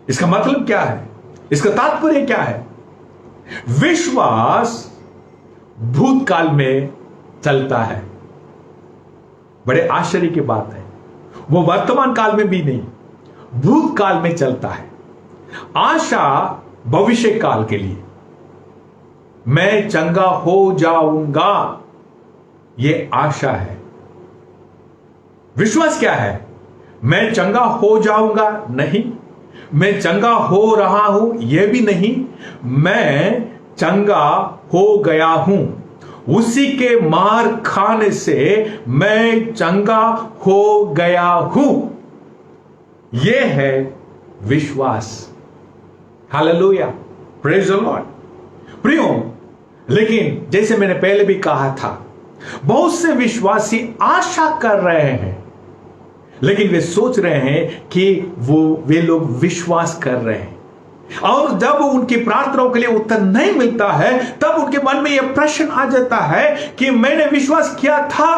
इसका मतलब क्या है? इसका तात्पर्य क्या है? विश्वास भूतकाल में चलता है। बड़े आश्चर्य की बात है, वो वर्तमान काल में भी नहीं, भूतकाल में चलता है। आशा भविष्य काल के लिए, मैं चंगा हो जाऊंगा, यह आशा है। विश्वास क्या है? मैं चंगा हो जाऊंगा नहीं, मैं चंगा हो रहा हूं यह भी नहीं, मैं चंगा हो गया हूं। उसी के मार खाने से मैं चंगा हो गया हूं। यह है विश्वास। Hallelujah, praise the Lord. प्रियो, लेकिन जैसे मैंने पहले भी कहा था, बहुत से विश्वासी आशा कर रहे हैं, लेकिन वे सोच रहे हैं कि वे लोग विश्वास कर रहे हैं, और जब उनकी प्रार्थनाओं के लिए उत्तर नहीं मिलता है, तब उनके मन में यह प्रश्न आ जाता है कि मैंने विश्वास किया था,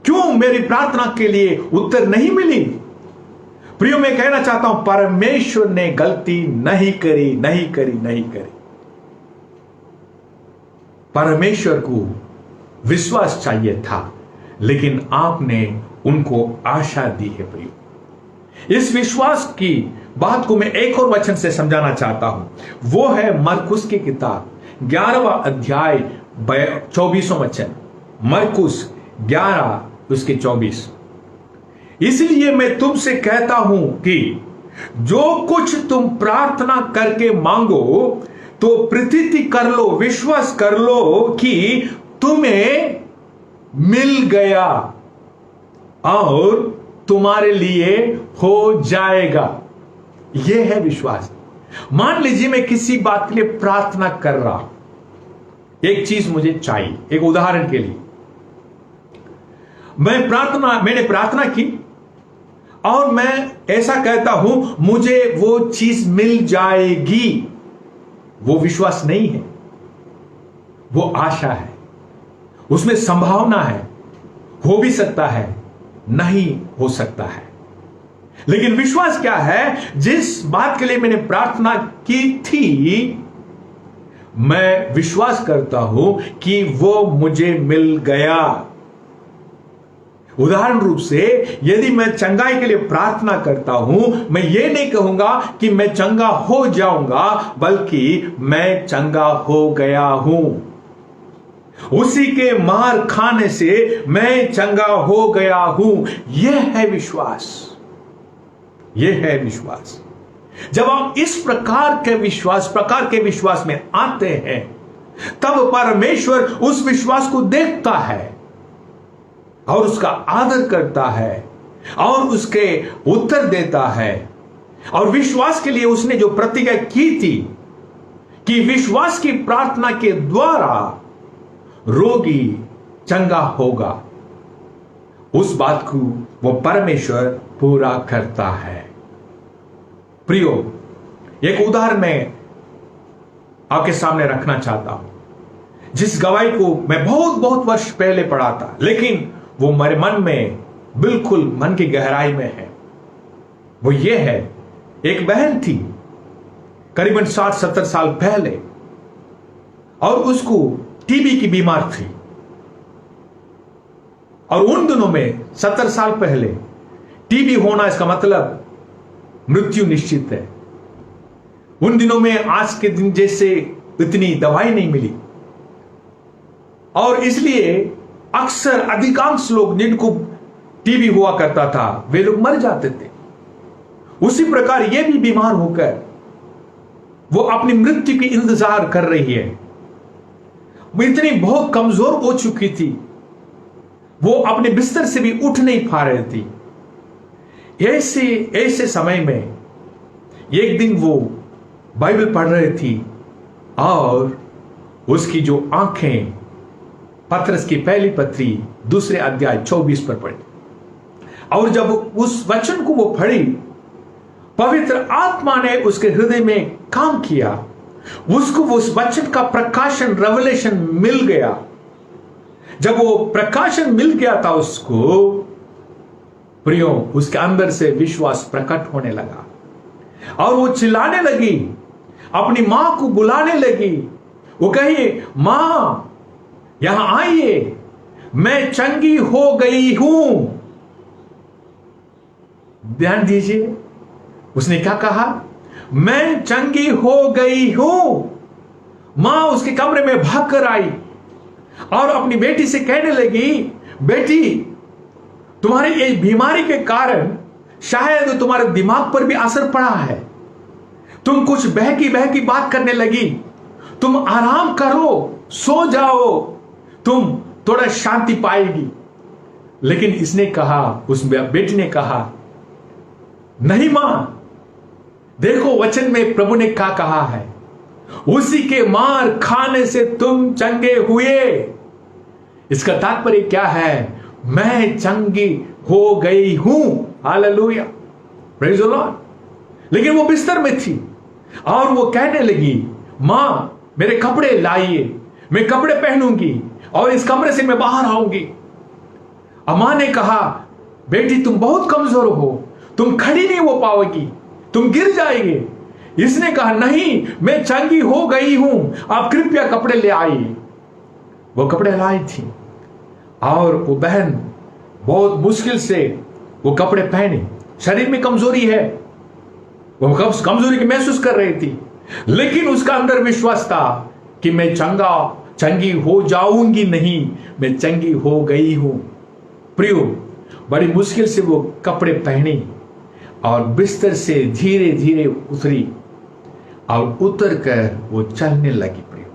क्यों मेरी प्रार्थना के लिए उत्तर नहीं मिली? प्रियो, मैं कहना चाहता हूं, परमेश्वर ने गलती नहीं करी, नहीं करी, नहीं करी। परमेश्वर को विश्वास चाहिए था, लेकिन आपने उनको आशा दी है। प्रियो, इस विश्वास की बात को मैं एक और वचन से समझाना चाहता हूं। वो है मरकुस की किताब 11वां अध्याय 24वां वचन। मरकुस 11 उसके 24। इसलिए मैं तुमसे कहता हूं कि जो कुछ तुम प्रार्थना करके मांगो तो प्रतीति कर लो, विश्वास कर लो कि तुम्हें मिल गया और तुम्हारे लिए हो जाएगा। यह है विश्वास। मान लीजिए मैं किसी बात के लिए प्रार्थना कर रहा हूं, एक चीज मुझे चाहिए। एक उदाहरण के लिए, मैंने प्रार्थना की और मैं ऐसा कहता हूं मुझे वो चीज मिल जाएगी। वो विश्वास नहीं है, वो आशा है, उसमें संभावना है, हो भी सकता है, नहीं हो सकता है। लेकिन विश्वास क्या है? जिस बात के लिए मैंने प्रार्थना की थी, मैं विश्वास करता हूं कि वो मुझे मिल गया। उदाहरण रूप से, यदि मैं चंगाई के लिए प्रार्थना करता हूं, मैं ये नहीं कहूंगा कि मैं चंगा हो जाऊंगा, बल्कि मैं चंगा हो गया हूं। उसी के मार खाने से मैं चंगा हो गया हूं। यह है विश्वास। यह है विश्वास। जब आप इस प्रकार के विश्वास में आते हैं, तब परमेश्वर उस विश्वास को देखता है और उसका आदर करता है और उसके उत्तर देता है। और विश्वास के लिए उसने जो प्रतिज्ञा की थी कि विश्वास की प्रार्थना के द्वारा रोगी चंगा होगा, उस बात को वो परमेश्वर पूरा करता है। प्रियो, एक उदाहरण मैं आपके सामने रखना चाहता हूं, जिस गवाही को मैं बहुत वर्ष पहले पढ़ा था, लेकिन वो मेरे मन में बिल्कुल मन की गहराई में है। वो ये है, एक बहन थी करीबन 60-70 साल पहले, और उसको टीबी की बीमार थी। और उन दिनों में 70 साल पहले टीबी होना, इसका मतलब मृत्यु निश्चित है। उन दिनों में आज के दिन जैसे इतनी दवाई नहीं मिली, और इसलिए अक्सर अधिकांश लोग जिनको टीबी हुआ करता था, वे लोग मर जाते थे। उसी प्रकार ये भी बीमार होकर वो अपनी मृत्यु की इंतजार कर रही है। वो इतनी बहुत कमजोर हो चुकी थी, वो अपने बिस्तर से भी उठ नहीं पा रही थी। ऐसे समय में एक दिन वो बाइबल पढ़ रही थी और उसकी जो आंखें पतरस की पहली पत्री 2 अध्याय 24 पर पड़ी, और जब उस वचन को वो पढ़ी, पवित्र आत्मा ने उसके हृदय में काम किया। उसको उस वचन का प्रकाशन, रेवलेशन मिल गया। जब वो प्रकाशन मिल गया था उसको, प्रियो, उसके अंदर से विश्वास प्रकट होने लगा और वो चिल्लाने लगी, अपनी मां को बुलाने लगी। वो कही, मां यहां आइए, मैं चंगी हो गई हूं। ध्यान दीजिए, उसने क्या कहा? मैं चंगी हो गई हूं। मां उसके कमरे में भागकर आई और अपनी बेटी से कहने लगी, बेटी, तुम्हारी इस बीमारी के कारण शायद तुम्हारे दिमाग पर भी असर पड़ा है। तुम कुछ बहकी बात करने लगी। तुम आराम करो, सो जाओ, तुम थोड़ा शांति पाएगी। लेकिन इसने कहा, उस बेटी ने कहा, नहीं मां, देखो वचन में प्रभु ने क्या कहा है, उसी के मार खाने से तुम चंगे हुए। इसका तात्पर्य क्या है? मैं चंगी हो गई हूं। Hallelujah, praise the Lord. लेकिन वो बिस्तर में थी और वो कहने लगी, मां मेरे कपड़े लाइए, मैं कपड़े पहनूंगी और इस कमरे से मैं बाहर आऊंगी। अम्मा ने कहा, बेटी तुम बहुत कमजोर हो, तुम खड़ी नहीं हो पाओगी, तुम गिर जाएंगे। इसने कहा, नहीं, मैं चंगी हो गई हूं, आप कृपया कपड़े ले आइए। वो कपड़े लाई थी और वो बहन बहुत मुश्किल से वो कपड़े पहनी। शरीर में कमजोरी है, वो कमजोरी की महसूस कर रही थी, लेकिन उसका अंदर विश्वास था कि मैं चंगी हो जाऊंगी, नहीं, मैं चंगी हो गई हूं। प्रियो, बड़ी मुश्किल से वो कपड़े पहनी और बिस्तर से धीरे धीरे उतरी और उतर कर वो चलने लगी। प्रियो,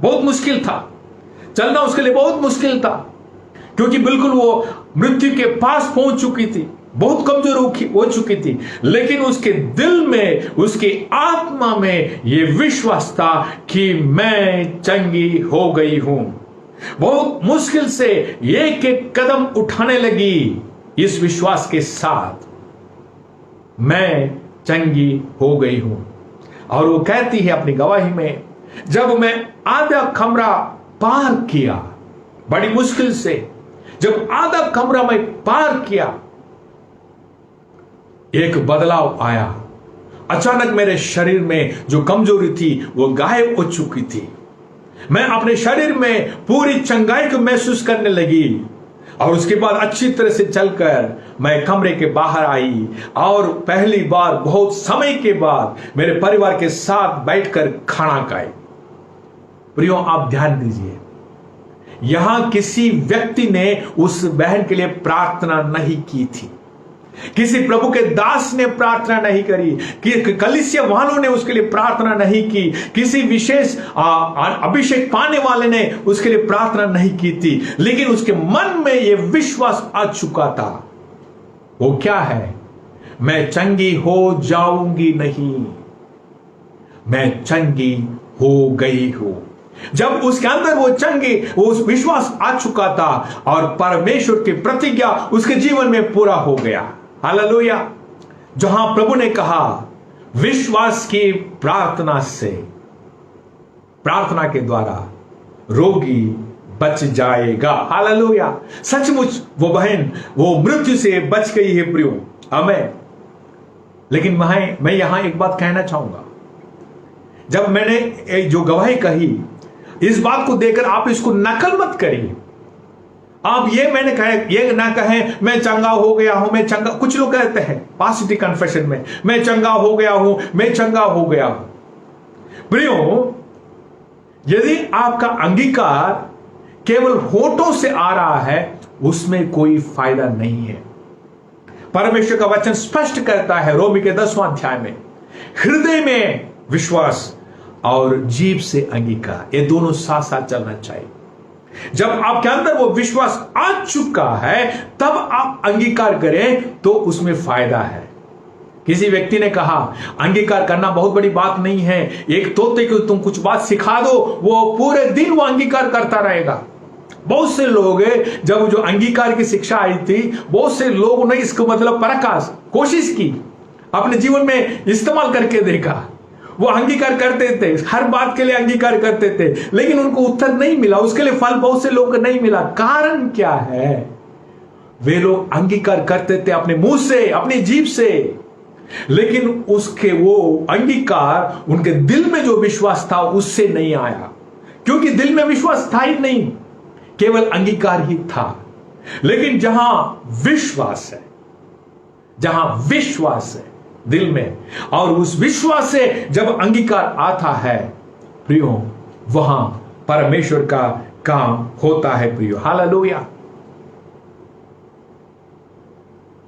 बहुत मुश्किल था चलना, उसके लिए बहुत मुश्किल था, क्योंकि बिल्कुल वो मृत्यु के पास पहुंच चुकी थी, बहुत कमजोर हो चुकी थी, लेकिन उसके दिल में, उसकी आत्मा में यह विश्वास था कि मैं चंगी हो गई हूं। बहुत मुश्किल से एक एक कदम उठाने लगी इस विश्वास के साथ, मैं चंगी हो गई हूं। और वो कहती है अपनी गवाही में, जब मैं आधा कमरा पार किया, बड़ी मुश्किल से जब आधा कमरा मैं पार किया, एक बदलाव आया। अचानक मेरे शरीर में जो कमजोरी थी वो गायब हो चुकी थी। मैं अपने शरीर में पूरी चंगाई को महसूस करने लगी। और उसके बाद अच्छी तरह से चलकर मैं कमरे के बाहर आई और पहली बार बहुत समय के बाद मेरे परिवार के साथ बैठकर खाना खाए। प्रियो, आप ध्यान दीजिए, यहां किसी व्यक्ति ने उस बहन के लिए प्रार्थना नहीं की थी, किसी प्रभु के दास ने प्रार्थना नहीं करी, कि कलीसिया वालों ने उसके लिए प्रार्थना नहीं की, किसी विशेष अभिषेक पाने वाले ने उसके लिए प्रार्थना नहीं की थी, लेकिन उसके मन में यह विश्वास आ चुका था। वो क्या है? मैं चंगी हो जाऊंगी नहीं, मैं चंगी हो गई हूं। जब उसके अंदर वो उस विश्वास आ चुका था और परमेश्वर की प्रतिज्ञा उसके जीवन में पूरा हो गया। हालेलुया। जहां प्रभु ने कहा विश्वास की प्रार्थना से, प्रार्थना के द्वारा रोगी बच जाएगा। हालेलुया। सचमुच वो बहन वो मृत्यु से बच गई है प्रियो, आमीन। लेकिन मैं यहां एक बात कहना चाहूंगा, जब मैंने जो गवाही कही, इस बात को देखकर आप इसको नकल मत करिए। आप मैंने कहे ये ना कहें मैं चंगा हो गया हूं, मैं चंगा। कुछ लोग कहते हैं पॉजिटिव कन्फेशन में, मैं चंगा हो गया हूं, मैं चंगा हो गया हूं। प्रियो, यदि आपका अंगीकार केवल होठों से आ रहा है, उसमें कोई फायदा नहीं है। परमेश्वर का वचन स्पष्ट करता है रोमी के 10वां अध्याय में, हृदय में विश्वास और जीभ से अंगीकार, ये दोनों साथ साथ चलना चाहिए। जब आपके अंदर वो विश्वास आ चुका है, तब आप अंगीकार करें तो उसमें फायदा है। किसी व्यक्ति ने कहा अंगीकार करना बहुत बड़ी बात नहीं है, एक तोते को तुम कुछ बात सिखा दो, वो पूरे दिन वो अंगीकार करता रहेगा। बहुत से लोग, जब जो अंगीकार की शिक्षा आई थी, बहुत से लोगों ने इसको मतलब प्रकाश कोशिश की, अपने जीवन में इस्तेमाल करके देखा। वो अंगीकार करते थे, हर बात के लिए अंगीकार करते थे, लेकिन उनको उत्तर नहीं मिला, उसके लिए फल बहुत से लोगों को नहीं मिला। कारण क्या है? वे लोग अंगीकार करते थे अपने मुंह से, अपनी जीभ से, लेकिन उसके वो अंगीकार उनके दिल में जो विश्वास था उससे नहीं आया, क्योंकि दिल में विश्वास था ही नहीं, केवल अंगीकार ही था। लेकिन जहां विश्वास है, जहां विश्वास है दिल में, और उस विश्वास से जब अंगीकार आता है प्रियो, वहां परमेश्वर का काम होता है प्रियो। हालेलुया।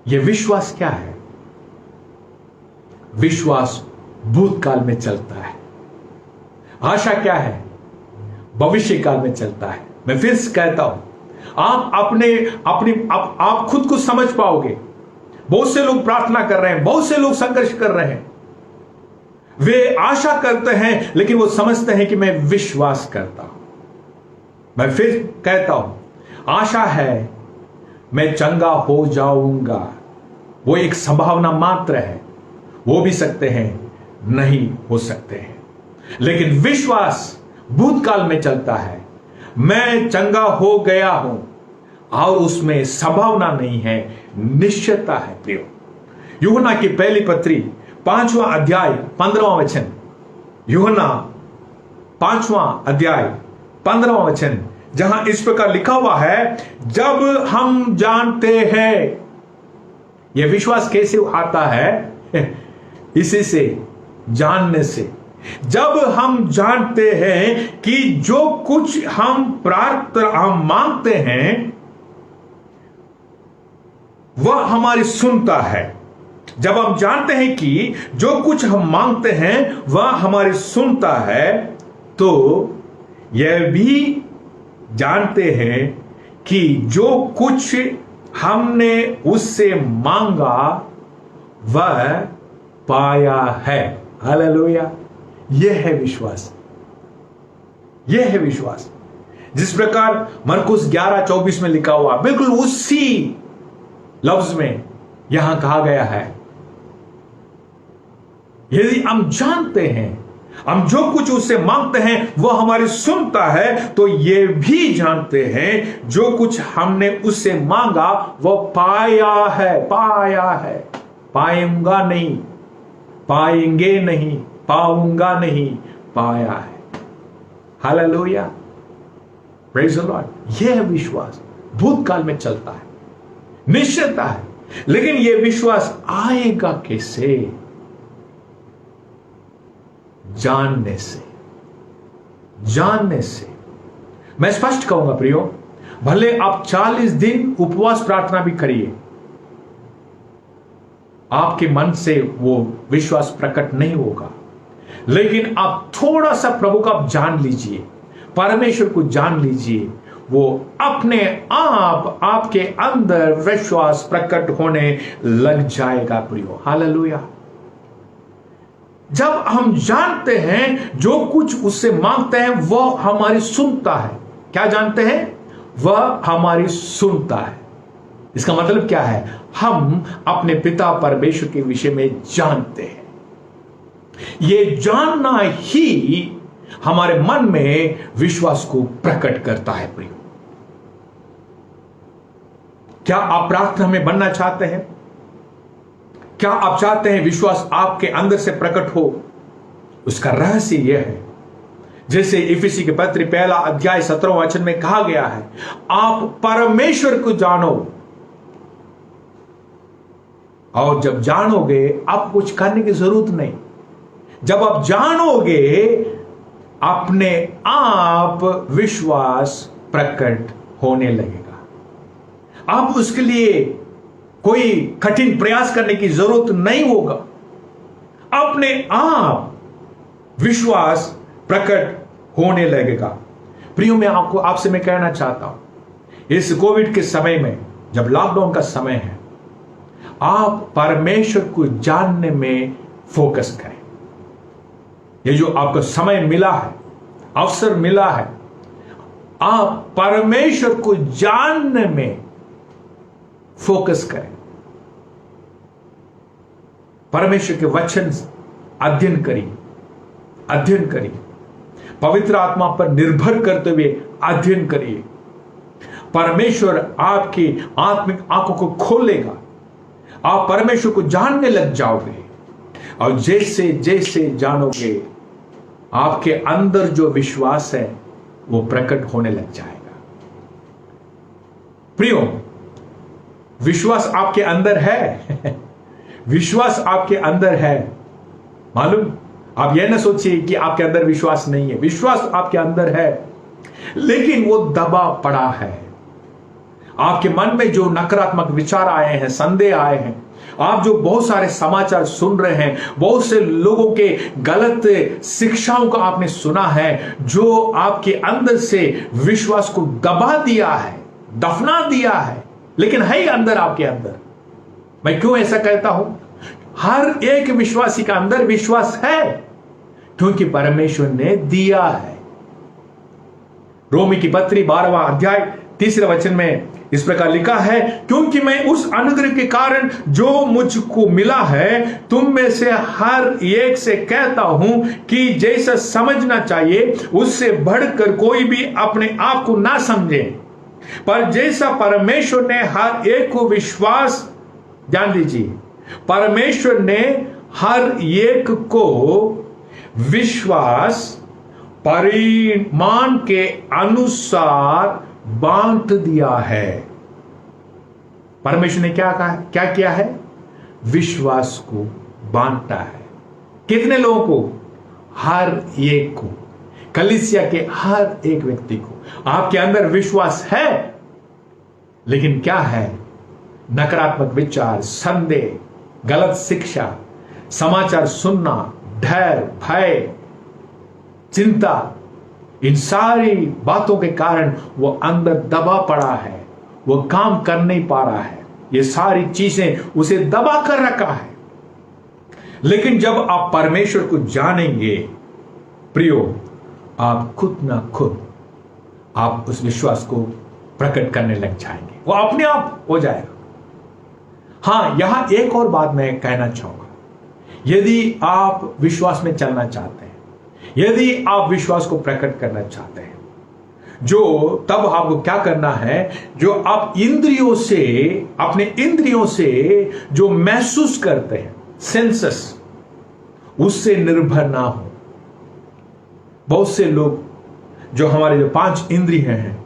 यह विश्वास क्या है? विश्वास भूतकाल में चलता है। आशा क्या है? भविष्य काल में चलता है। मैं फिर से कहता हूं, आप खुद को समझ पाओगे। बहुत से लोग प्रार्थना कर रहे हैं, बहुत से लोग संघर्ष कर रहे हैं, वे आशा करते हैं, लेकिन वो समझते हैं कि मैं विश्वास करता हूं। मैं फिर कहता हूं, आशा है मैं चंगा हो जाऊंगा, वो एक संभावना मात्र है, हो भी सकते हैं, नहीं हो सकते हैं। लेकिन विश्वास भूतकाल में चलता है, मैं चंगा हो गया हूं, और उसमें संभावना नहीं है, निश्चयता है प्रियो। यूहन्ना की पहली पत्री 5वां अध्याय 15वां वचन, यूहन्ना 5वां अध्याय 15वां वचन, जहां इस प्रकार लिखा हुआ है, जब हम जानते हैं, यह विश्वास कैसे आता है? इसी से, जानने से। जब हम जानते हैं कि जो कुछ हम मांगते हैं वह हमारी सुनता है। जब हम जानते हैं कि जो कुछ हम मांगते हैं वह हमारी सुनता है, तो यह भी जानते हैं कि जो कुछ हमने उससे मांगा वह पाया है। हालेलुया। यह है विश्वास, यह है विश्वास। जिस प्रकार मरकुस 11:24 में लिखा हुआ, बिल्कुल उसी लफ्ज में यहां कहा गया है, यदि हम जानते हैं, हम जो कुछ उससे मांगते हैं वह हमारी सुनता है, तो ये भी जानते हैं जो कुछ हमने उससे मांगा वह पाया है। पाया है, पाएंगा नहीं, पाएंगे नहीं, पाऊंगा नहीं, पाया है। Hallelujah, praise the Lord. यह विश्वास भूतकाल में चलता है, निश्चयता है, लेकिन यह विश्वास आएगा कैसे? जानने से, जानने से। मैं स्पष्ट कहूंगा प्रियो, भले आप 40 दिन उपवास प्रार्थना भी करिए, आपके मन से वो विश्वास प्रकट नहीं होगा। लेकिन आप थोड़ा सा प्रभु का आप जान लीजिए, परमेश्वर को जान लीजिए, वो अपने आप आपके अंदर विश्वास प्रकट होने लग जाएगा प्रियो। हालेलुया। जब हम जानते हैं जो कुछ उससे मांगते हैं वह हमारी सुनता है। क्या जानते हैं? वह हमारी सुनता है। इसका मतलब क्या है? हम अपने पिता परमेश्वर के विषय में जानते हैं। यह जानना ही हमारे मन में विश्वास को प्रकट करता है प्रियो। क्या आप प्रार्थना में बनना चाहते हैं? क्या आप चाहते हैं विश्वास आपके अंदर से प्रकट हो? उसका रहस्य यह है, जैसे इफिसी के पत्र 1 अध्याय 17 वचन में कहा गया है, आप परमेश्वर को जानो, और जब जानोगे आप कुछ करने की जरूरत नहीं। जब आप जानोगे अपने आप विश्वास प्रकट होने लगेगा। आप उसके लिए कोई कठिन प्रयास करने की जरूरत नहीं होगा। अपने आप विश्वास प्रकट होने लगेगा। प्रियो, मैं आपसे मैं कहना चाहता हूं, इस कोविड के समय में, जब लॉकडाउन का समय है, आप परमेश्वर को जानने में फोकस करें। ये जो आपको समय मिला है, अवसर मिला है, आप परमेश्वर को जानने में फोकस करें। परमेश्वर के वचन अध्ययन करिए, अध्ययन करिए। पवित्र आत्मा पर निर्भर करते हुए अध्ययन करिए। परमेश्वर आपकी आत्मिक आंखों को खोलेगा। आप परमेश्वर को जानने लग जाओगे, और जैसे जैसे जानोगे आपके अंदर जो विश्वास है वो प्रकट होने लग जाएगा। प्रियो, विश्वास आपके अंदर है। विश्वास आपके अंदर है। मालूम, आप यह ना सोचिए कि आपके अंदर विश्वास नहीं है। विश्वास आपके अंदर है, लेकिन वो दबा पड़ा है। आपके मन में जो नकारात्मक विचार आए हैं, संदेह आए हैं, आप जो बहुत सारे समाचार सुन रहे हैं, बहुत से लोगों के गलत शिक्षाओं को आपने सुना है, जो आपके अंदर से विश्वास को दबा दिया है, दफना दिया है, लेकिन है अंदर, आपके अंदर। मैं क्यों ऐसा कहता हूं? हर एक विश्वासी का अंदर विश्वास है, क्योंकि परमेश्वर ने दिया है। रोमी की पत्री 12वां अध्याय 3 वचन में इस प्रकार लिखा है, क्योंकि मैं उस अनुग्रह के कारण जो मुझको मिला है तुम में से हर एक से कहता हूं कि जैसा समझना चाहिए उससे बढ़कर कोई भी अपने आप को ना समझे, पर जैसा परमेश्वर ने हर एक को विश्वास, ध्यान दीजिए, परमेश्वर ने हर एक को विश्वास परिमाण के अनुसार बांट दिया है। परमेश्वर ने क्या कहा, क्या किया है? विश्वास को बांटा है। कितने लोगों को? हर एक को, कलीसिया के हर एक व्यक्ति को। आपके अंदर विश्वास है, लेकिन क्या है? नकारात्मक विचार, संदेह, गलत शिक्षा, समाचार सुनना, डर, भय, चिंता, इन सारी बातों के कारण वो अंदर दबा पड़ा है। वो काम कर नहीं पा रहा है, ये सारी चीजें उसे दबा कर रखा है। लेकिन जब आप परमेश्वर को जानेंगे प्रियो, आप खुद ना खुद आप उस विश्वास को प्रकट करने लग जाएंगे, वो अपने आप हो जाएगा। हां, यहां एक और बात मैं कहना चाहूंगा, यदि आप विश्वास में चलना चाहते हैं, यदि आप विश्वास को प्रकट करना चाहते हैं, तब आपको क्या करना है, जो आप इंद्रियों से, अपने इंद्रियों से जो महसूस करते हैं, सेंसस, उससे निर्भर ना हो। बहुत से लोग जो हमारे जो 5 इंद्रिय हैं,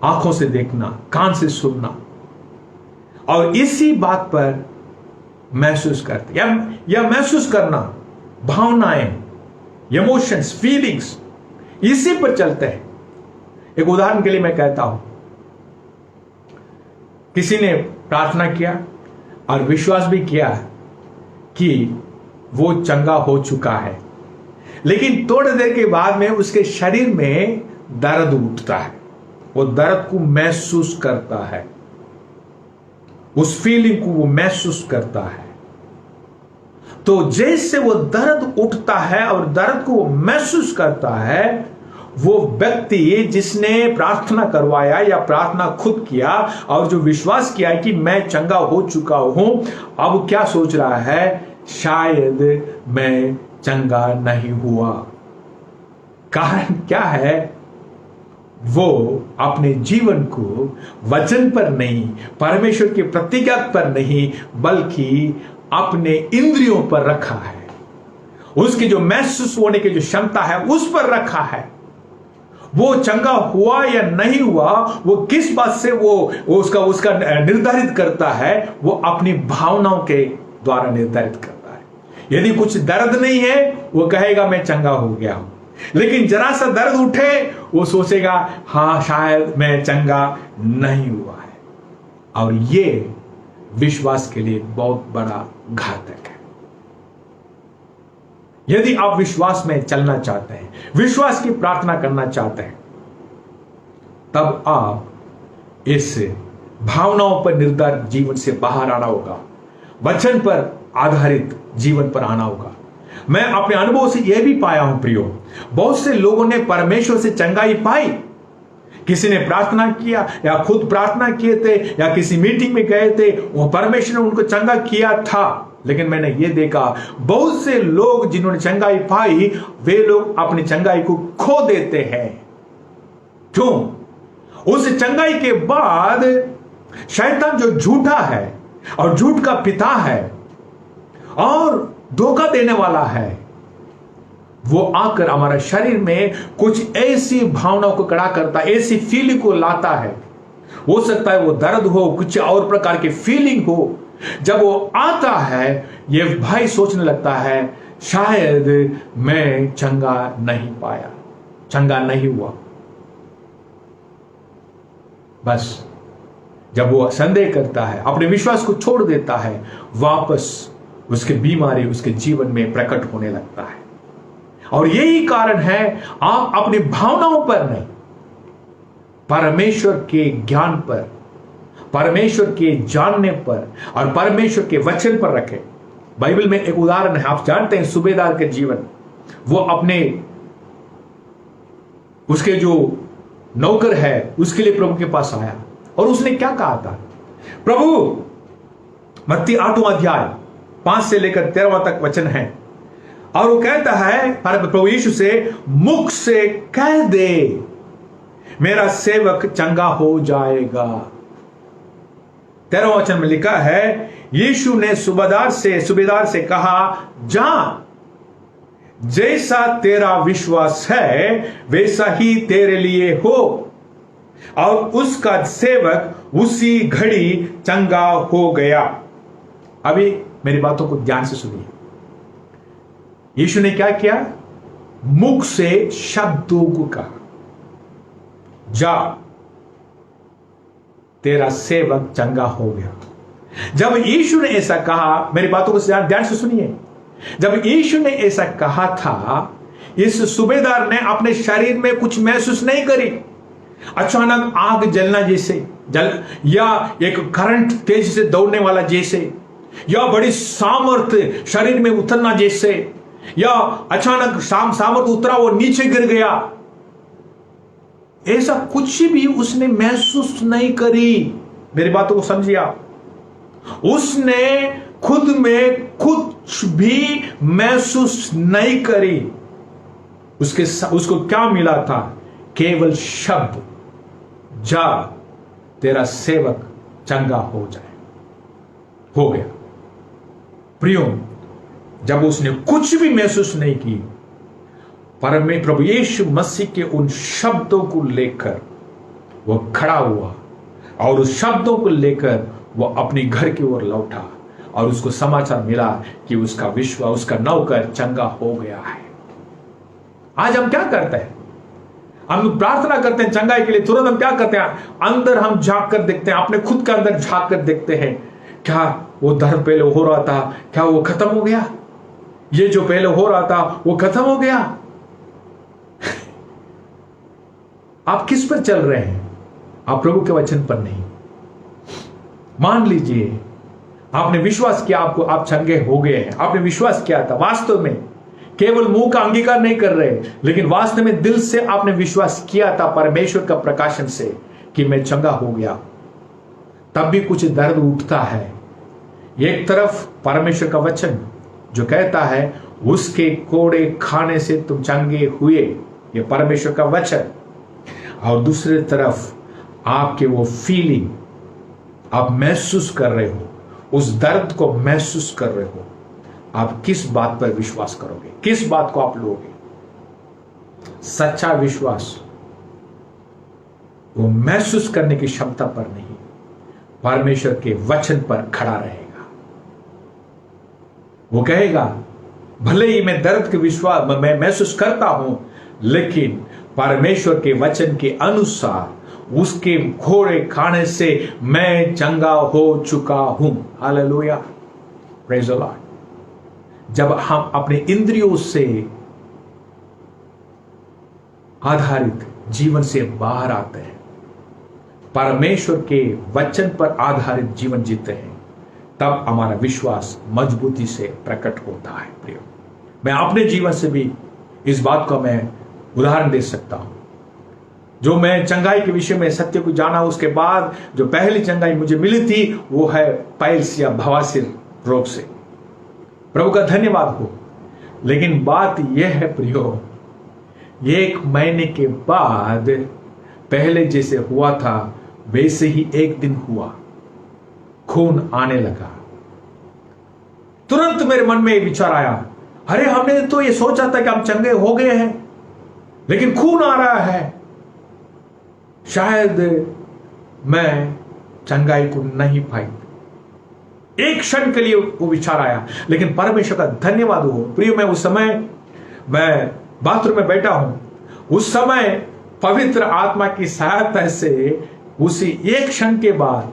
आंखों से देखना, कान से सुनना, और इसी बात पर महसूस करते या महसूस करना, भावनाएं, इमोशंस, फीलिंग्स, इसी पर चलते हैं। एक उदाहरण के लिए मैं कहता हूं, किसी ने प्रार्थना किया और विश्वास भी किया कि वो चंगा हो चुका है, लेकिन थोड़ी देर के बाद में उसके शरीर में दर्द उठता है, वो दर्द को महसूस करता है, उस फीलिंग को वो महसूस करता है। तो जैसे वो दर्द उठता है और दर्द को वो महसूस करता है, वो व्यक्ति जिसने प्रार्थना करवाया या प्रार्थना खुद किया और जो विश्वास किया है कि मैं चंगा हो चुका हूं, अब क्या सोच रहा है, शायद मैं चंगा नहीं हुआ। कारण क्या है, वो अपने जीवन को वचन पर नहीं, परमेश्वर की प्रतिज्ञा पर नहीं, बल्कि अपने इंद्रियों पर रखा है, उसकी जो महसूस होने की जो क्षमता है उस पर रखा है। वो चंगा हुआ या नहीं हुआ, वो किस बात से वो उसका निर्धारित करता है, वो अपनी भावनाओं के द्वारा निर्धारित करता है। यदि कुछ दर्द नहीं है, वो कहेगा मैं चंगा हो गया हूं, लेकिन जरा सा दर्द उठे, वो सोचेगा हां शायद मैं चंगा नहीं हुआ है। और ये विश्वास के लिए बहुत बड़ा घातक है। यदि आप विश्वास में चलना चाहते हैं, विश्वास की प्रार्थना करना चाहते हैं, तब आप इस भावनाओं पर निर्धारित जीवन से बाहर आना होगा, वचन पर आधारित जीवन पर आना होगा। मैं अपने अनुभव से यह भी पाया हूं प्रियो, बहुत से लोगों ने परमेश्वर से चंगाई पाई। किसी ने प्रार्थना किया या खुद प्रार्थना किए थे या किसी मीटिंग में गए थे, वो परमेश्वर ने उनको चंगा किया था। लेकिन मैंने ये देखा, बहुत से लोग जिन्होंने चंगाई पाई, वे लोग अपनी चंगाई को खो देते हैं। क्यों? उस चंगाई के बाद शैतान जो झूठा है और झूठ का पिता है और धोखा देने वाला है, वो आकर हमारे शरीर में कुछ ऐसी भावनाओं को खड़ा करता है, ऐसी फीलिंग को लाता है। हो सकता है वो दर्द हो, कुछ और प्रकार की फीलिंग हो। जब वो आता है, ये भाई सोचने लगता है शायद मैं चंगा नहीं पाया, चंगा नहीं हुआ। बस जब वो संदेह करता है, अपने विश्वास को छोड़ देता है, वापस उसकी बीमारी उसके जीवन में प्रकट होने लगता है। और यही कारण है, आप अपनी भावनाओं पर नहीं, परमेश्वर के ज्ञान पर, परमेश्वर के जानने पर और परमेश्वर के वचन पर रखें। बाइबल में एक उदाहरण है, आप जानते हैं सूबेदार के जीवन। वो अपने उसके जो नौकर है उसके लिए प्रभु के पास आया और उसने क्या कहा था, प्रभु, मत्ती 8वां अध्याय 5 से लेकर 13वां तक वचन है, और वो कहता है प्रभु यीशु से, मुख से कह दे मेरा सेवक चंगा हो जाएगा। 13वां वचन में लिखा है, यीशु ने सूबेदार से कहा, जा, जैसा तेरा विश्वास है वैसा ही तेरे लिए हो। और उसका सेवक उसी घड़ी चंगा हो गया। अभी मेरी बातों को ध्यान से सुनिए। यीशु ने क्या किया? मुख से शब्दों को कहा, जा, तेरा सेवक चंगा हो गया। जब यीशु ने ऐसा कहा, मेरी बातों को ध्यान से सुनिए, जब यीशु ने ऐसा कहा था, इस सूबेदार ने अपने शरीर में कुछ महसूस नहीं करी, अचानक आग जलना जैसे या एक करंट तेज से दौड़ने वाला जैसे, या बड़ी सामर्थ्य शरीर में उतरना जैसे, या अचानक सामर्थ्य उतरा वो नीचे गिर गया, ऐसा कुछ भी उसने महसूस नहीं करी। मेरी बातों को समझिए आप, उसने खुद में कुछ भी महसूस नहीं करी। उसको क्या मिला था? केवल शब्द, जा तेरा सेवक चंगा हो जाए, हो गया। प्रियो, जब उसने कुछ भी महसूस नहीं की, परमेश्वर प्रभु यीशु मसीह के उन शब्दों को लेकर वो खड़ा हुआ और उस शब्दों को लेकर वो अपने घर की ओर लौटा और उसको समाचार मिला कि उसका नौकर चंगा हो गया है। आज हम क्या करते हैं? हम प्रार्थना करते हैं चंगाई के लिए, तुरंत हम क्या करते हैं? अंदर हम झांक कर देखते हैं, अपने खुद के अंदर झांक कर देखते हैं, क्या वो दर्द पहले हो रहा था, क्या वो खत्म हो गया? ये जो पहले हो रहा था वो खत्म हो गया? आप किस पर चल रहे हैं? आप प्रभु के वचन पर नहीं। मान लीजिए आपने विश्वास किया, आप चंगे हो गए हैं, आपने विश्वास किया था, वास्तव में केवल मुंह का अंगीकार नहीं कर रहे, लेकिन वास्तव में दिल से आपने विश्वास किया था परमेश्वर का प्रकाशन से कि मैं चंगा हो गया, तब भी कुछ दर्द उठता है। एक तरफ परमेश्वर का वचन जो कहता है उसके कोड़े खाने से तुम चंगे हुए, ये परमेश्वर का वचन, और दूसरी तरफ आपके वो फीलिंग आप महसूस कर रहे हो, उस दर्द को महसूस कर रहे हो, आप किस बात पर विश्वास करोगे? किस बात को आप लोगे? सच्चा विश्वास वो महसूस करने की क्षमता पर नहीं, परमेश्वर के वचन पर खड़ा रहेगा। वो कहेगा भले ही मैं दर्द के विश्वास मैं महसूस करता हूं, लेकिन परमेश्वर के वचन के अनुसार उसके घोड़े खाने से मैं चंगा हो चुका हूं। Hallelujah, praise the Lord. जब हम अपने इंद्रियों से आधारित जीवन से बाहर आते हैं, परमेश्वर के वचन पर आधारित जीवन जीते हैं, तब हमारा विश्वास मजबूती से प्रकट होता है। प्रियो, मैं अपने जीवन से भी इस बात को मैं उदाहरण दे सकता हूं। जो मैं चंगाई के विषय में सत्य को जाना, उसके बाद जो पहली चंगाई मुझे मिली थी वो है पाइल्स या बवासीर रोग से। प्रभु का धन्यवाद हो। लेकिन बात यह है प्रियो, 1 महीने के बाद पहले जैसे हुआ था वैसे ही एक दिन हुआ, खून आने लगा। तुरंत मेरे मन में एक विचार आया, अरे हमने तो ये सोचा था कि हम चंगे हो गए हैं, लेकिन खून आ रहा है, शायद मैं चंगाई को नहीं पाई। एक क्षण के लिए वो विचार आया, लेकिन परमेश्वर का धन्यवाद हो प्रिय, मैं बाथरूम में बैठा हूं, उस समय पवित्र आत्मा की सहायता से उसी एक क्षण के बाद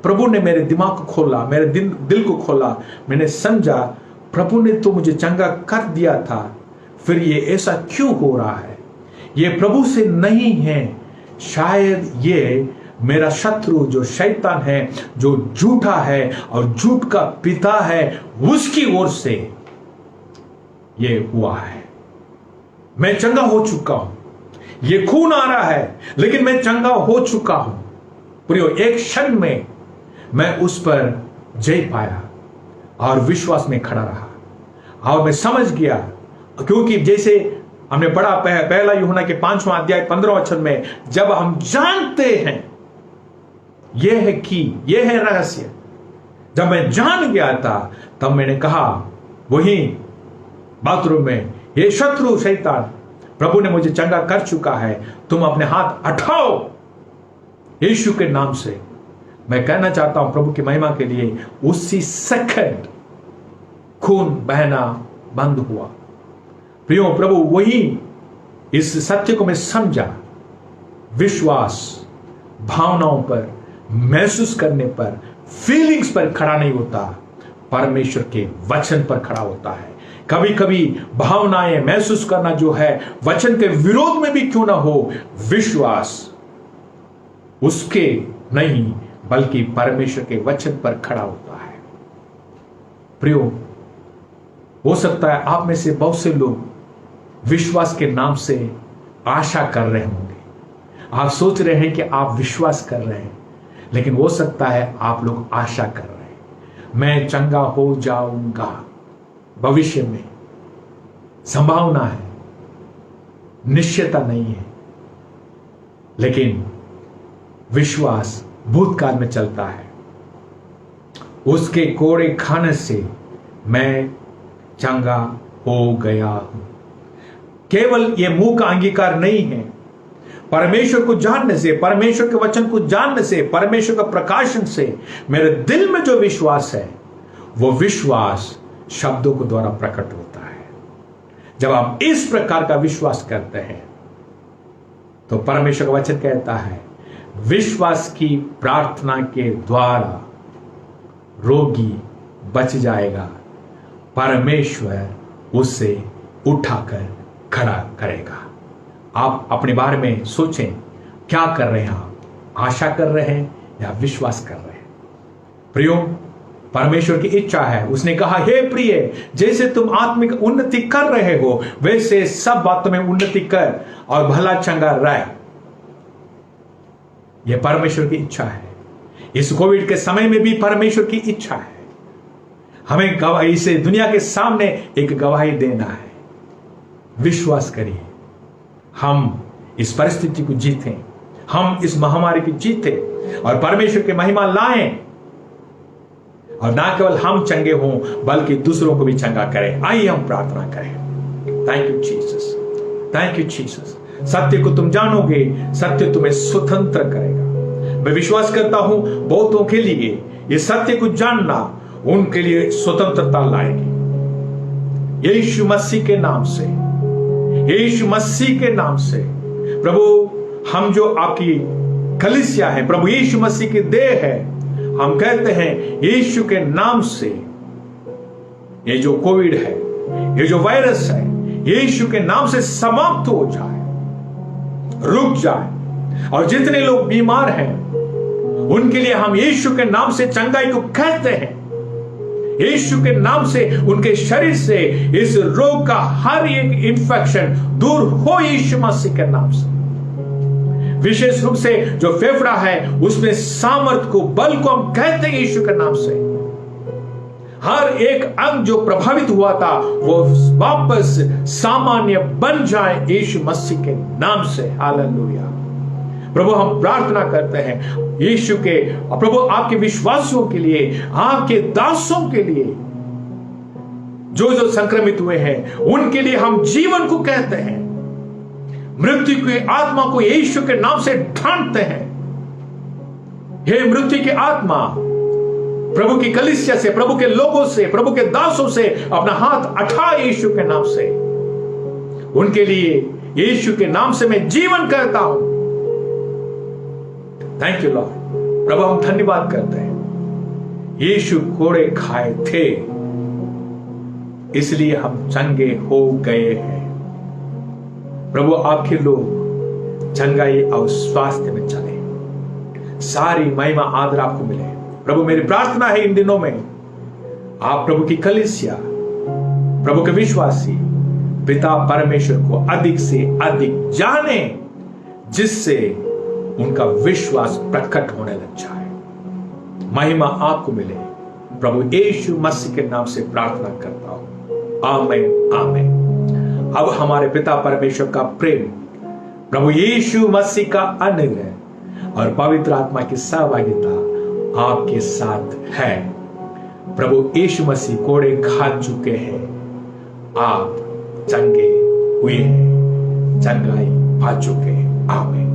प्रभु ने मेरे दिमाग को खोला, मेरे दिल को खोला। मैंने समझा प्रभु ने तो मुझे चंगा कर दिया था, फिर ये ऐसा क्यों हो रहा है? ये प्रभु से नहीं है, शायद ये मेरा शत्रु जो शैतान है, जो झूठा है और झूठ का पिता है, उसकी ओर से ये हुआ है। मैं चंगा हो चुका हूं, ये खून आ रहा है लेकिन मैं चंगा हो चुका हूं। प्रियो, एक क्षण में मैं उस पर जय पाया और विश्वास में खड़ा रहा और मैं समझ गया, क्योंकि जैसे हमने पढ़ा पहला यूहन्ना के 5वां अध्याय 15वां वचन में, जब हम जानते हैं, यह है कि यह है रहस्य। जब मैं जान गया था तब मैंने कहा वही बाथरूम में, ये शत्रु शैतान, प्रभु ने मुझे चंगा कर चुका है, तुम अपने हाथ उठाओ यीशु के नाम से। मैं कहना चाहता हूं प्रभु की महिमा के लिए, उसी सेकंड खून बहना बंद हुआ। प्रियो, प्रभु वही इस सत्य को मैं समझा, विश्वास भावनाओं पर, महसूस करने पर, फीलिंग्स पर खड़ा नहीं होता, परमेश्वर के वचन पर खड़ा होता है। कभी कभी भावनाएं महसूस करना जो है वचन के विरोध में भी क्यों ना हो, विश्वास उसके नहीं बल्कि परमेश्वर के वचन पर खड़ा होता है। प्रियो, हो सकता है आप में से बहुत से लोग विश्वास के नाम से आशा कर रहे होंगे। आप सोच रहे हैं कि आप विश्वास कर रहे हैं, लेकिन हो सकता है आप लोग आशा कर रहे हैं, मैं चंगा हो जाऊंगा। भविष्य में संभावना है, निश्चयता नहीं है, लेकिन विश्वास भूतकाल में चलता है। उसके कोड़े खाने से मैं चंगा हो गया हूं। केवल यह मुंह का अंगीकार नहीं है, परमेश्वर को जानने से, परमेश्वर के वचन को जानने से, परमेश्वर का प्रकाशन से मेरे दिल में जो विश्वास है, वो विश्वास शब्दों के द्वारा प्रकट होता है। जब आप इस प्रकार का विश्वास करते हैं तो परमेश्वर का वचन कहता है, विश्वास की प्रार्थना के द्वारा रोगी बच जाएगा, परमेश्वर उसे उठाकर खड़ा करेगा। आप अपने बारे में सोचें, क्या कर रहे हैं आप? आशा कर रहे हैं या विश्वास कर रहे हैं? प्रियो, परमेश्वर की इच्छा है, उसने कहा, हे प्रिय, जैसे तुम आत्मिक उन्नति कर रहे हो वैसे सब बातों में उन्नति कर और भला चंगा रह। यह परमेश्वर की इच्छा है। इस कोविड के समय में भी परमेश्वर की इच्छा है हमें गवाही से दुनिया के सामने एक गवाही देना है। विश्वास करिए, हम इस परिस्थिति को जीतें, हम इस महामारी को जीतें और परमेश्वर की महिमा लाएं, और ना केवल हम चंगे हों बल्कि दूसरों को भी चंगा करें। आइए हम प्रार्थना करें। Thank you Jesus, thank you Jesus. सत्य को तुम जानोगे, सत्य तुम्हें स्वतंत्र करेगा। मैं विश्वास करता हूं बहुतों के लिए ये सत्य को जानना उनके लिए स्वतंत्रता लाएगी। यीशु मसीह के नाम से, यीशु मसीह के नाम से प्रभु, हम जो आपकी कलीसिया है, प्रभु यीशु मसीह की देह है, हम कहते हैं यीशु के नाम से ये जो कोविड है, ये जो वायरस है, यीशु के नाम से समाप्त हो जाए, रुक जाए। और जितने लोग बीमार हैं उनके लिए हम यीशु के नाम से चंगाई को कहते हैं। यीशु के नाम से उनके शरीर से इस रोग का हर एक इंफेक्शन दूर हो, यीशु मसीह के नाम से। विशेष रूप से जो फेफड़ा है उसमें सामर्थ को, बल को हम कहते हैं यीशु के नाम से। हर एक अंग जो प्रभावित हुआ था वो वापस सामान्य बन जाए यीशु मसीह के नाम से। हालेलुया। प्रभु, हम प्रार्थना करते हैं यीशु के, प्रभु आपके विश्वासियों के लिए, आपके दासों के लिए, जो जो संक्रमित हुए हैं उनके लिए हम जीवन को कहते हैं। मृत्यु की आत्मा को यीशु के नाम से ढांढते हैं। हे मृत्यु की आत्मा, प्रभु की कलीसिया से, प्रभु के लोगों से, प्रभु के दासों से अपना हाथ हटा यीशु के नाम से। उनके लिए यीशु के नाम से मैं जीवन कहता हूं। Thank you Lord. प्रभु, हम धन्यवाद करते हैं, यीशु कोड़े खाए थे इसलिए हम चंगे हो गए हैं। प्रभु, आपके लोग चंगाई और स्वास्थ्य में चले, सारी महिमा आदर आपको मिले। प्रभु, मेरी प्रार्थना है इन दिनों में आप प्रभु की कलीसिया, प्रभु के विश्वासी पिता परमेश्वर को अधिक से अधिक जाने, जिससे उनका विश्वास प्रकट होने लग जाए। महिमा आपको मिले। प्रभु यीशु मसीह के नाम से प्रार्थना करता हूं। आमीन, आमीन। अब हमारे पिता परमेश्वर का प्रेम, प्रभु यीशु मसीह का अनुग्रह और पवित्र आत्मा की सहभागिता आपके साथ है। प्रभु यीशु मसीह कोड़े खा चुके हैं, आप चंगे हुए हैं, चंगाई पा चुके हैं। आमीन।